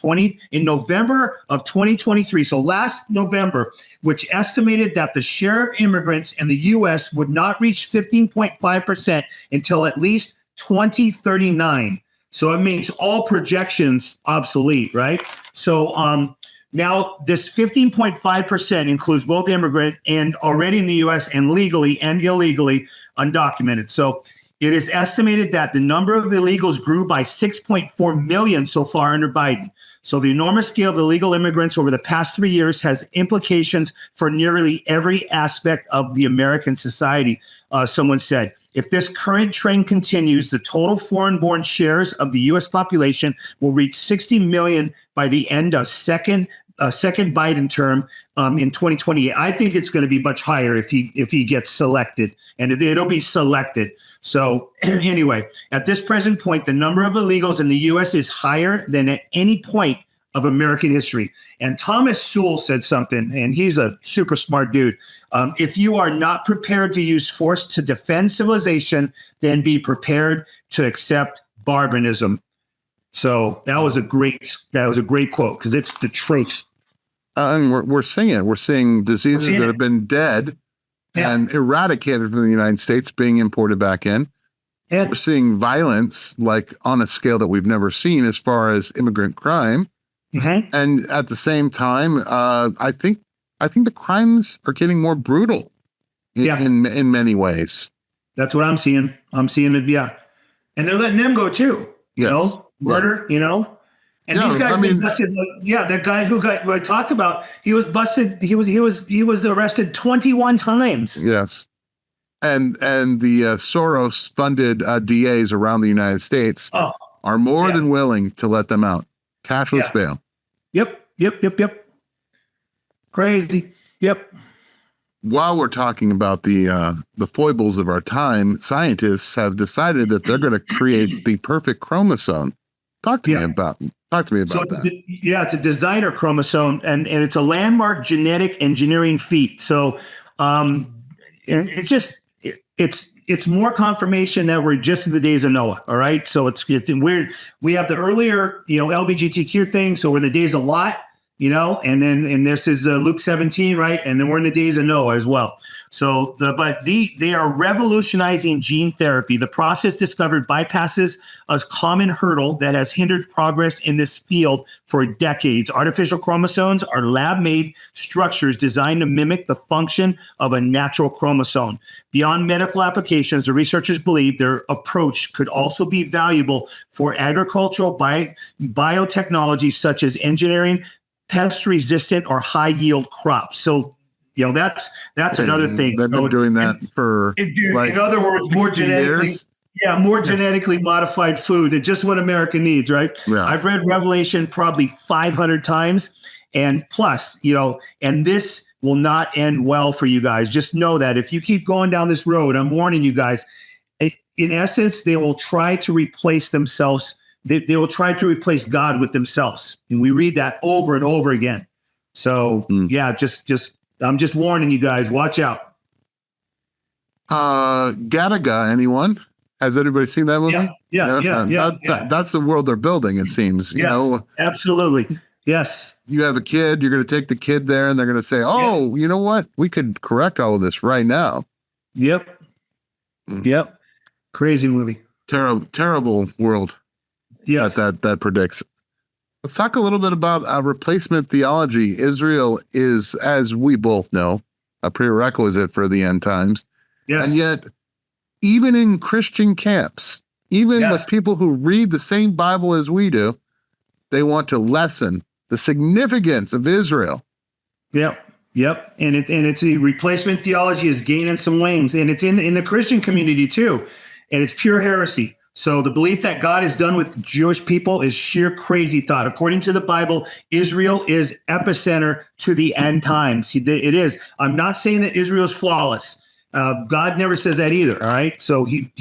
November of 2023, so last November, which estimated that the share of immigrants in the U.S. would not reach 15.5% until at least 2039. So it makes all projections obsolete, right? So now this 15.5% includes both immigrant and already in the U.S. and legally and illegally undocumented. So it is estimated that the number of illegals grew by 6.4 million so far under Biden. So the enormous scale of illegal immigrants over the past 3 years has implications for nearly every aspect of the American society, someone said. If this current trend continues, the total foreign-born shares of the U.S. population will reach 60 million by the end of second Biden term in 2028. I think it's going to be much higher if he gets selected, and it'll be selected. So anyway, at this present point, the number of illegals in the U.S. is higher than at any point of American history. And Thomas Sowell said something, and he's a super smart dude. If you are not prepared to use force to defend civilization, then be prepared to accept barbarism. So that was a great quote, because it's the truth.
And we're seeing it. We're seeing diseases that have been dead and eradicated from the United States being imported back in. We're seeing violence like on a scale that we've never seen as far as immigrant crime.
Mm-hmm.
And at the same time, I think the crimes are getting more brutal in many ways.
That's what I'm seeing. I'm seeing it, and they're letting them go too. You know, murder. You know, and these guys been busted. That guy who I talked about, he was busted. He was arrested 21 times.
Yes, and the Soros funded DAs around the United States are more than willing to let them out. Cashless bail.
Yep. Crazy. Yep.
While we're talking about the foibles of our time, scientists have decided that they're going to create the perfect chromosome. Talk to me about that.
It's a designer chromosome, and it's a landmark genetic engineering feat. So it's more confirmation that we're just in the days of Noah. All right. So it's weird. We have the earlier, LGBTQ thing. So we're in the days of Lot, and this is Luke 17, right? And then we're in the days of Noah as well. So they are revolutionizing gene therapy. The process discovered bypasses a common hurdle that has hindered progress in this field for decades. Artificial chromosomes are lab-made structures designed to mimic the function of a natural chromosome. Beyond medical applications, the researchers believe their approach could also be valuable for agricultural biotechnology, such as engineering pest-resistant or high-yield crops. So That's another thing.
They've been doing that for
in other words, more
60
genetically.
years.
Yeah, more genetically modified food. It's just what America needs, right?
Yeah.
I've read Revelation probably 500 times, and plus, and this will not end well for you guys. Just know that if you keep going down this road, I'm warning you guys. In essence, they will try to replace themselves. They will try to replace God with themselves, and we read that over and over again. So yeah, I'm just warning you guys. Watch out.
Gattaca, anyone? Has anybody seen that movie?
Yeah.
That's the world they're building, it seems.
Yes, absolutely. Yes.
You have a kid, you're going to take the kid there, and they're going to say, oh, you know what? We could correct all of this right now.
Yep. Yep. Crazy movie.
Terrible world.
Yes.
That predicts. Let's talk a little bit about replacement theology. Israel is, as we both know, a prerequisite for the end times.
Yes.
And yet, even in Christian camps, even with people who read the same Bible as we do, they want to lessen the significance of Israel.
Yep. And it's a replacement theology is gaining some wings, and it's in the Christian community too, and it's pure heresy. So the belief that God is done with Jewish people is sheer crazy thought. According to the Bible, Israel is epicenter to the end times. It is. I'm not saying that Israel is flawless. God never says that either. All right. So he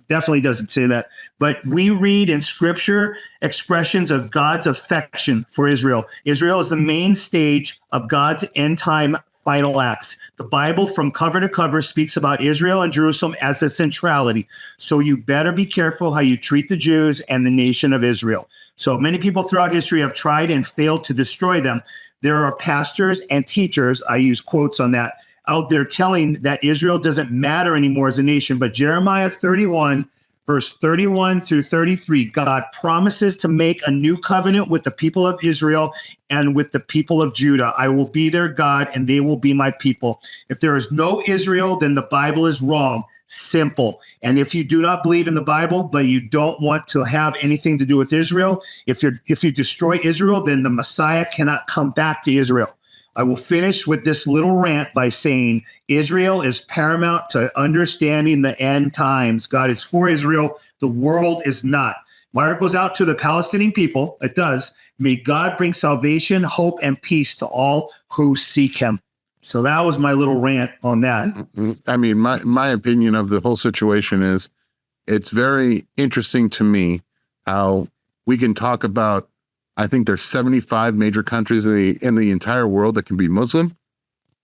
definitely doesn't say that. But we read in Scripture expressions of God's affection for Israel. Israel is the main stage of God's end time final acts. The Bible from cover to cover speaks about Israel and Jerusalem as a centrality. So you better be careful how you treat the Jews and the nation of Israel. So many people throughout history have tried and failed to destroy them. There are pastors and teachers, I use quotes on that, out there telling that Israel doesn't matter anymore as a nation. But Jeremiah 31, verse 31 through 33, God promises to make a new covenant with the people of Israel and with the people of Judah. I will be their God and they will be my people. If there is no Israel, then the Bible is wrong. Simple. And if you do not believe in the Bible, but you don't want to have anything to do with Israel, if you destroy Israel, then the Messiah cannot come back to Israel. I will finish with this little rant by saying Israel is paramount to understanding the end times. God is for Israel. The world is not. My heart goes out to the Palestinian people. It does. May God bring salvation, hope, and peace to all who seek him. So that was my little rant on that.
I mean, my opinion of the whole situation is it's very interesting to me how we can talk about, I think there's 75 major countries in the entire world that can be Muslim,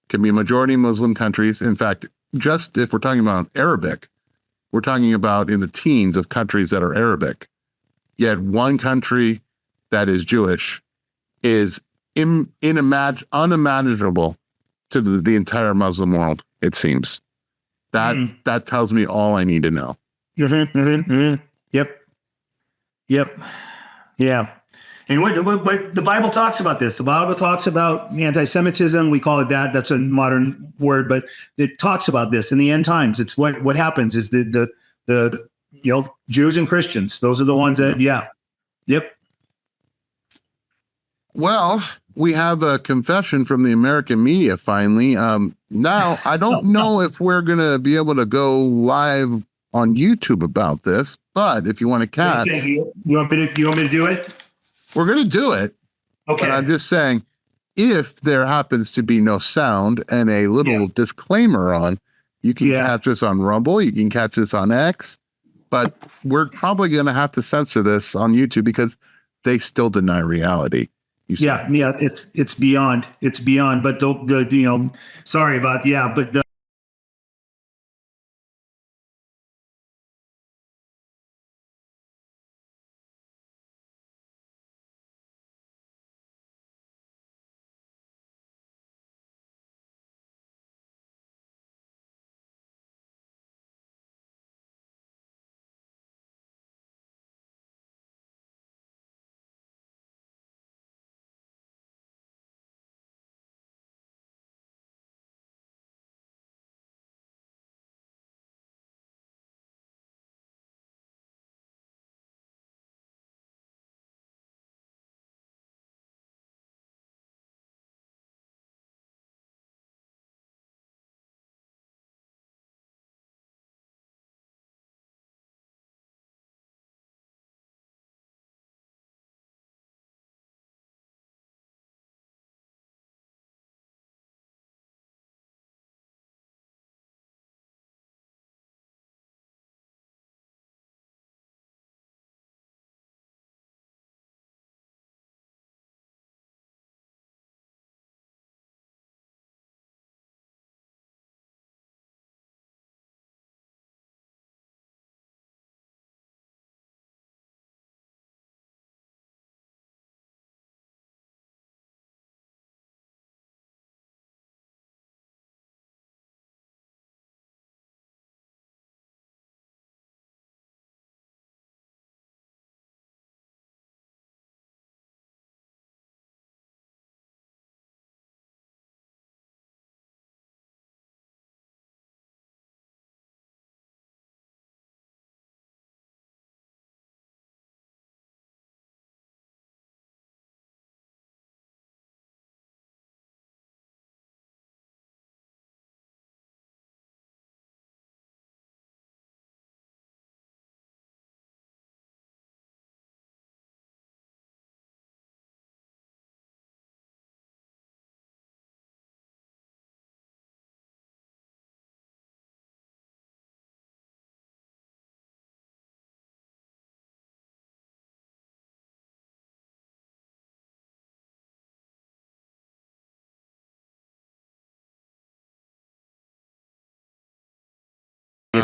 can be majority Muslim countries. In fact, just if we're talking about Arabic, we're talking about in the teens of countries that are Arabic. Yet one country that is Jewish is unimaginable to the entire Muslim world, it seems. That tells me all I need to know.
Yep. Yeah. And what the Bible talks about this. The Bible talks about anti-Semitism. We call it that. That's a modern word, but it talks about this in the end times. It's what happens is the Jews and Christians. Those are the ones that, Yep.
Well, we have a confession from the American media finally. Now, I don't know if we're going to be able to go live on YouTube about this, but if you want to catch...
You want me to do it?
We're going to do it.
Okay.
But I'm just saying, if there happens to be no sound and a little disclaimer on, you can catch this on Rumble, you can catch this on X, but we're probably going to have to censor this on YouTube because they still deny reality.
It's beyond. But sorry about but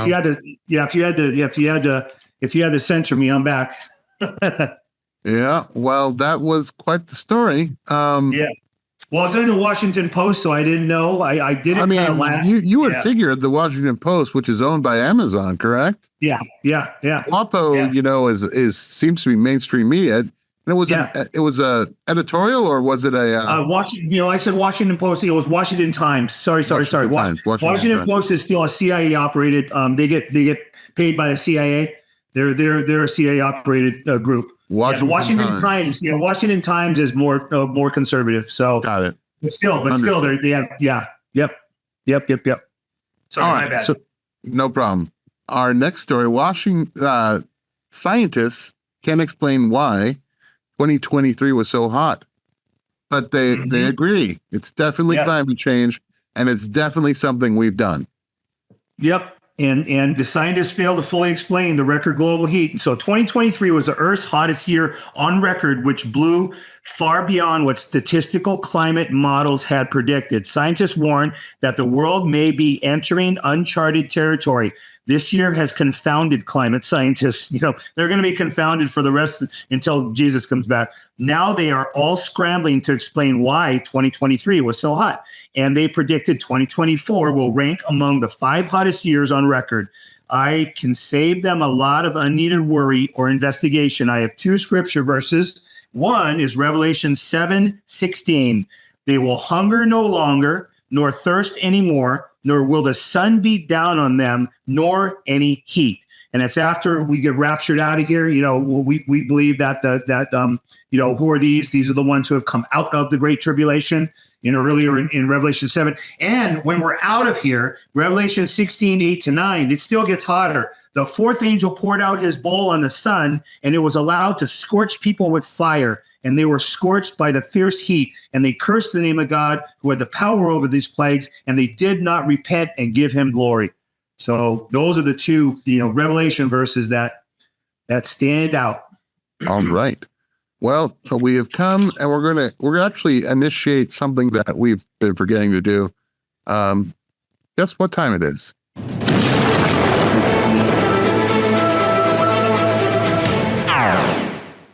if you had to censor me, I'm back.
Yeah, well, that was quite the story.
Yeah. Well, it's in the Washington Post, so I didn't know. I did it.
I mean, you would
yeah.
figure the Washington Post, which is owned by Amazon, correct?
Yeah.
WAPO, is seems to be mainstream media. And it was a editorial, or was it a
Washington? I said Washington Post. It was Washington Times. Sorry. Washington Post is still a CIA operated. They get paid by the CIA. They're a CIA operated group. Washington Times. Yeah, Washington Times is more conservative. So
got it.
But still, they have. Yep. Sorry,
all right,
my bad.
So, no problem. Our next story: Washington scientists can't explain why 2023 was so hot, but they agree it's definitely climate change, and it's definitely something we've done.
Yep. And the scientists failed to fully explain the record global heat. So 2023 was the Earth's hottest year on record, which blew far beyond what statistical climate models had predicted. Scientists warn that the world may be entering uncharted territory. This year has confounded climate scientists. They're going to be confounded for the rest until Jesus comes back. Now they are all scrambling to explain why 2023 was so hot. And they predicted 2024 will rank among the 5 hottest years on record. I can save them a lot of unneeded worry or investigation. I have 2 scripture verses. One is Revelation 7:16. They will hunger no longer, nor thirst anymore, nor will the sun beat down on them, nor any heat. And it's after we get raptured out of here. We believe that who are these? These are the ones who have come out of the great tribulation. Earlier in Revelation 7. And when we're out of here, Revelation 16:8-9, it still gets hotter. The 4th angel poured out his bowl on the sun, and it was allowed to scorch people with fire. And they were scorched by the fierce heat, and they cursed the name of God who had the power over these plagues, and they did not repent and give him glory. So those are the 2, Revelation verses that stand out.
All right. Well, we have come, and we're going to actually initiate something that we've been forgetting to do. Guess what time it is?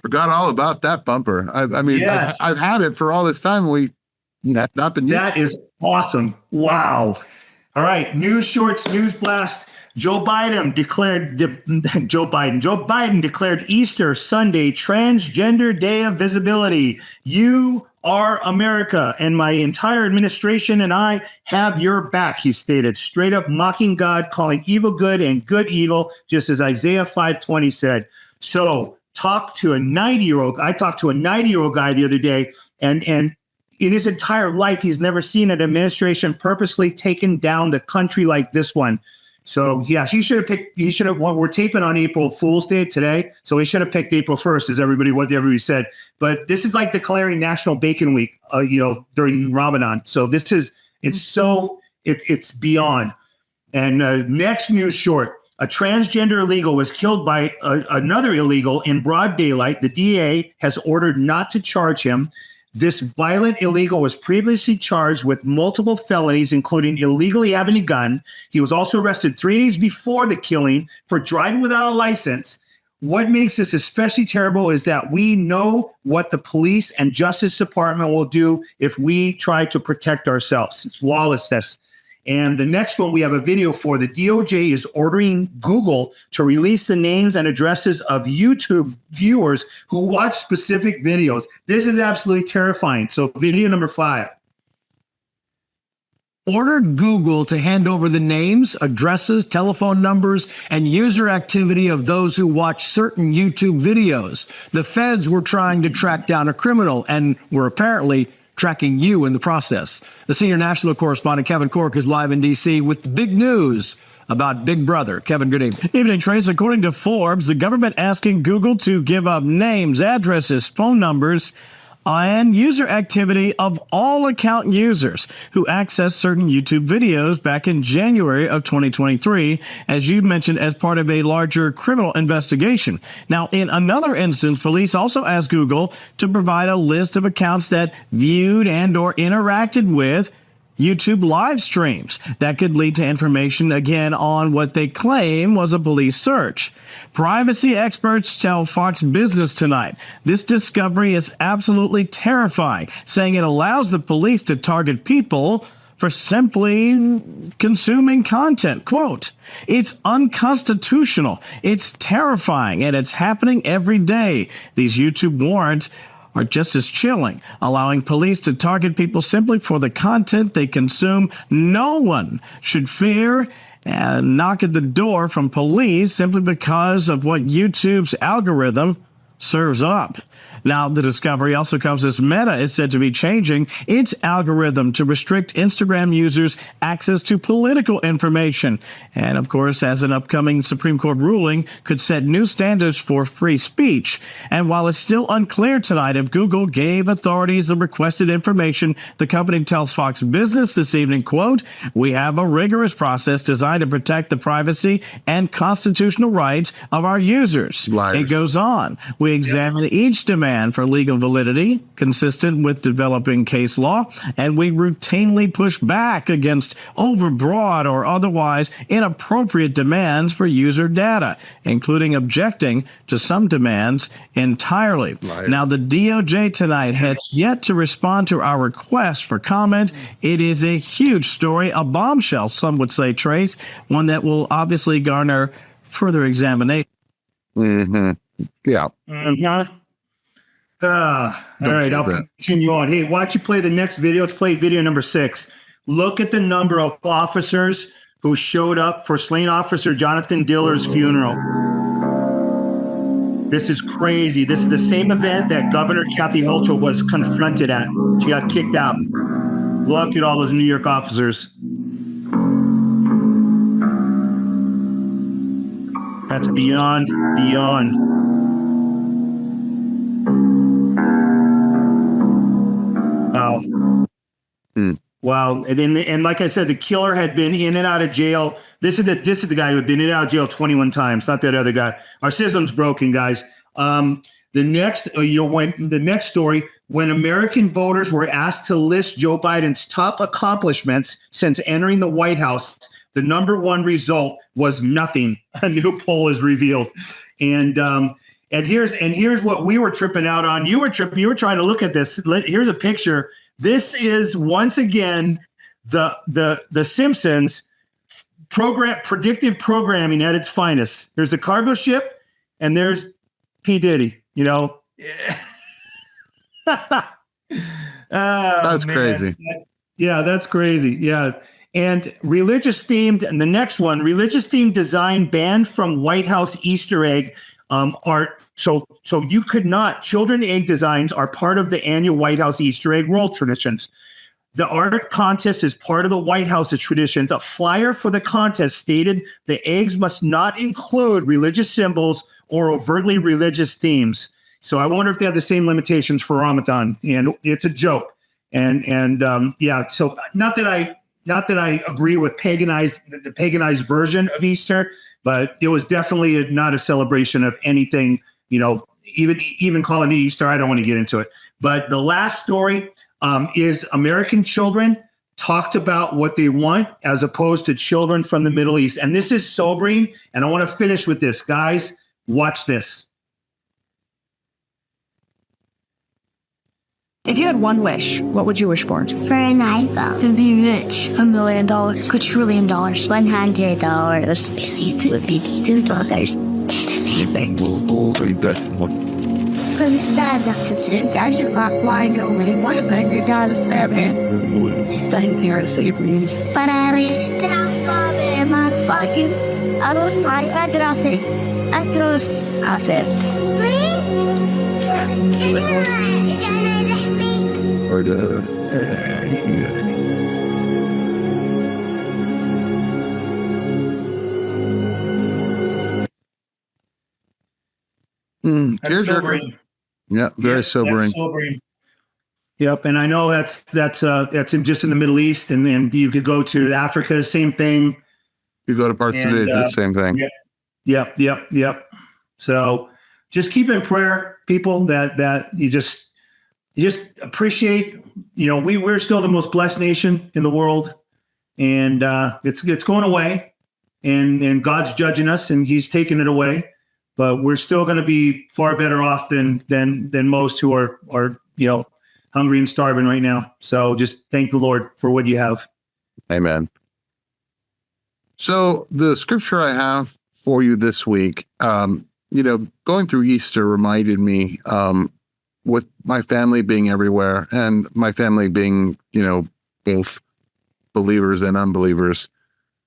Forgot all about that bumper. I mean, yes. I've had it for all this time. We have not been.
That is awesome. Wow. All right. News shorts, news blast. Joe Biden declared Easter Sunday Transgender Day of Visibility. You are America, and my entire administration and I have your back, he stated, straight up mocking God, calling evil good and good evil, just as Isaiah 5:20 said. So I talked to a 90-year-old guy the other day, and in his entire life, he's never seen an administration purposely taken down the country like this one. So yeah, we're taping on April Fool's Day today. So he should have picked April 1st, as what everybody said. But this is like declaring National Bacon Week, during Ramadan. So it's beyond. And next news short, a transgender illegal was killed by another illegal in broad daylight. The DA has ordered not to charge him. This violent illegal was previously charged with multiple felonies, including illegally having a gun. He was also arrested 3 days before the killing for driving without a license. What makes this especially terrible is that we know what the police and Justice Department will do if we try to protect ourselves. It's lawlessness. And the next one we have a video for. The DOJ is ordering Google to release the names and addresses of YouTube viewers who watch specific videos. This is absolutely terrifying. So video number 5.
Ordered Google to hand over the names, addresses, telephone numbers, and user activity of those who watch certain YouTube videos. The feds were trying to track down a criminal and were apparently tracking you in the process. The senior national correspondent Kevin Corke is live in D.C. with big news about Big Brother. Kevin, good evening.
Evening, Trace. According to Forbes, the government asking Google to give up names, addresses, phone numbers, and user activity of all account users who access certain YouTube videos back in January of 2023, as you mentioned, as part of a larger criminal investigation. Now, in another instance, police also asked Google to provide a list of accounts that viewed and or interacted with YouTube live streams that could lead to information again on what they claim was a police search. Privacy experts tell Fox Business tonight this discovery is absolutely terrifying, saying it allows the police to target people for simply consuming content. Quote, "It's unconstitutional, it's terrifying, and it's happening every day. These YouTube warrants are just as chilling, allowing police to target people simply for the content they consume. No one should fear and knock at the door from police simply because of what YouTube's algorithm serves up." Now, the discovery also comes as Meta is said to be changing its algorithm to restrict Instagram users' access to political information. And of course, as an upcoming Supreme Court ruling could set new standards for free speech. And while it's still unclear tonight if Google gave authorities the requested information, the company tells Fox Business this evening, quote, "We have a rigorous process designed to protect the privacy and constitutional rights of our users."
Liars.
It goes on. "We examine each demand for legal validity consistent with developing case law, and we routinely push back against overbroad or otherwise inappropriate demands for user data, including objecting to some demands entirely."
Liar.
Now, the DOJ tonight has yet to respond to our request for comment. It is a huge story, a bombshell, some would say, Trace, one that will obviously garner further examination.
Mm-hmm. Yeah.
All right, I'll continue on. Hey, why don't you play the next video? Let's play video number 6. Look at the number of officers who showed up for slain officer Jonathan Diller's funeral. This is crazy. This is the same event that Governor Kathy Hochul was confronted at. She got kicked out. Look at all those New York officers. That's beyond. Wow. Wow. And like I said, the killer had been in and out of jail. This is the guy who had been in and out of jail 21 times, not that other guy. Our system's broken, guys. The next story, when American voters were asked to list Joe Biden's top accomplishments since entering the White House, the number one result was nothing. A new poll is revealed. And here's what we were tripping out on. You were trying to look at this. Here's a picture. This is once again the Simpsons predictive programming at its finest. There's a cargo ship, and there's P. Diddy. You know,
That's crazy.
Yeah, that's crazy. Yeah. And religious themed, and the next one, religious themed design banned from White House Easter egg art. So you could not, children egg designs are part of the annual White House Easter egg roll traditions. The art contest is part of the White House's traditions. A flyer for the contest stated the eggs must not include religious symbols or overtly religious themes. So I wonder if they have the same limitations for Ramadan, and it's a joke. And yeah, so not that I agree with the paganized version of Easter, but it was definitely not a celebration of anything, you know, even calling it Easter. I don't want to get into it. But the last story is American children talked about what they want as opposed to children from the Middle East. And this is sobering. And I want to finish with this. Guys, watch this.
If you had one wish, what would you wish for?
For an iPhone.
To be rich.
$1 million. $1 trillion. $100. But I wish that I'm not fucking. I don't like that. I said.
That's sobering.
Yeah, very sobering.
That's sobering. Yep, and I know that's just in the Middle East, and you could go to Africa, same thing.
You go to parts of the same thing.
Yep. So just keep in prayer, people, that you just just appreciate, we're still the most blessed nation in the world, and it's going away, and God's judging us, and He's taking it away, but we're still going to be far better off than most who are hungry and starving right now. So just thank the Lord for what you have.
Amen. So the scripture I have for you this week, going through Easter reminded me, with my family being everywhere and my family being, both believers and unbelievers.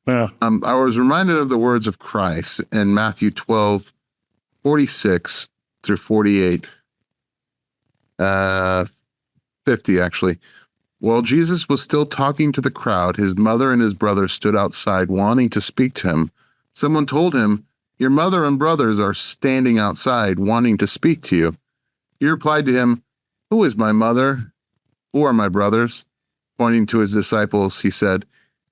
Yeah.
I was reminded of the words of Christ in Matthew 12:46 through 48, 50 actually. While Jesus was still talking to the crowd, his mother and his brother stood outside wanting to speak to him. Someone told him, "Your mother and brothers are standing outside wanting to speak to you." He replied to him, "Who is my mother? Who are my brothers?" Pointing to his disciples, he said,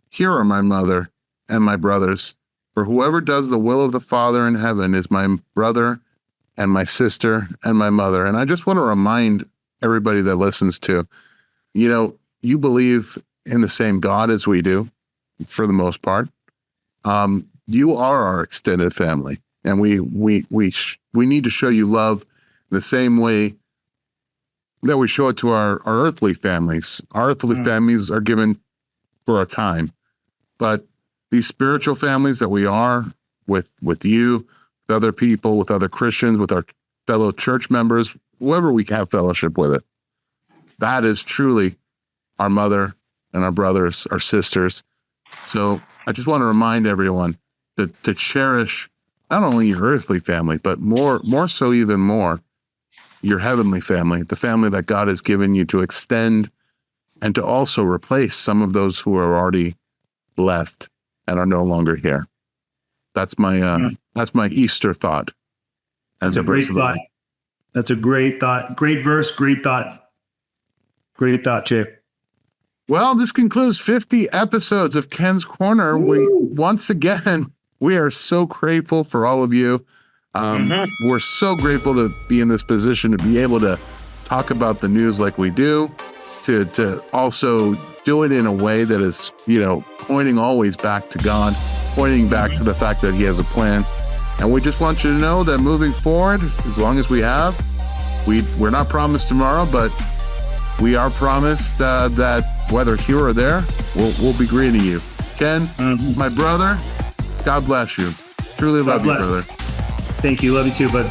"Here are my mother and my brothers. For whoever does the will of the Father in heaven is my brother and my sister and my mother." And I just want to remind everybody that listens to, you believe in the same God as we do, for the most part. You are our extended family, and we need to show you love the same way that we show it to our earthly families. Our earthly families are given for a time, but these spiritual families that we are with you, with other people, with other Christians, with our fellow church members, whoever we have fellowship with it, that is truly our mother and our brothers, our sisters. So I just want to remind everyone to cherish not only your earthly family, but more so, even more, your heavenly family, the family that God has given you to extend and to also replace some of those who are already left and are no longer here. That's my Easter thought.
That's a great thought. That's a great thought. Great verse, great thought. Great thought, Chip.
Well, this concludes 50 episodes of Ken's Corner. Once again, we are so grateful for all of you. We're so grateful to be in this position, to be able to talk about the news like we do, to also do it in a way that is, pointing always back to God, pointing back to the fact that He has a plan. And we just want you to know that moving forward, as long as we have, we're not promised tomorrow, but we are promised that whether here or there, we'll be greeting you. Ken, my brother, God bless you. Truly love you, brother.
Thank you. Love you too, bud.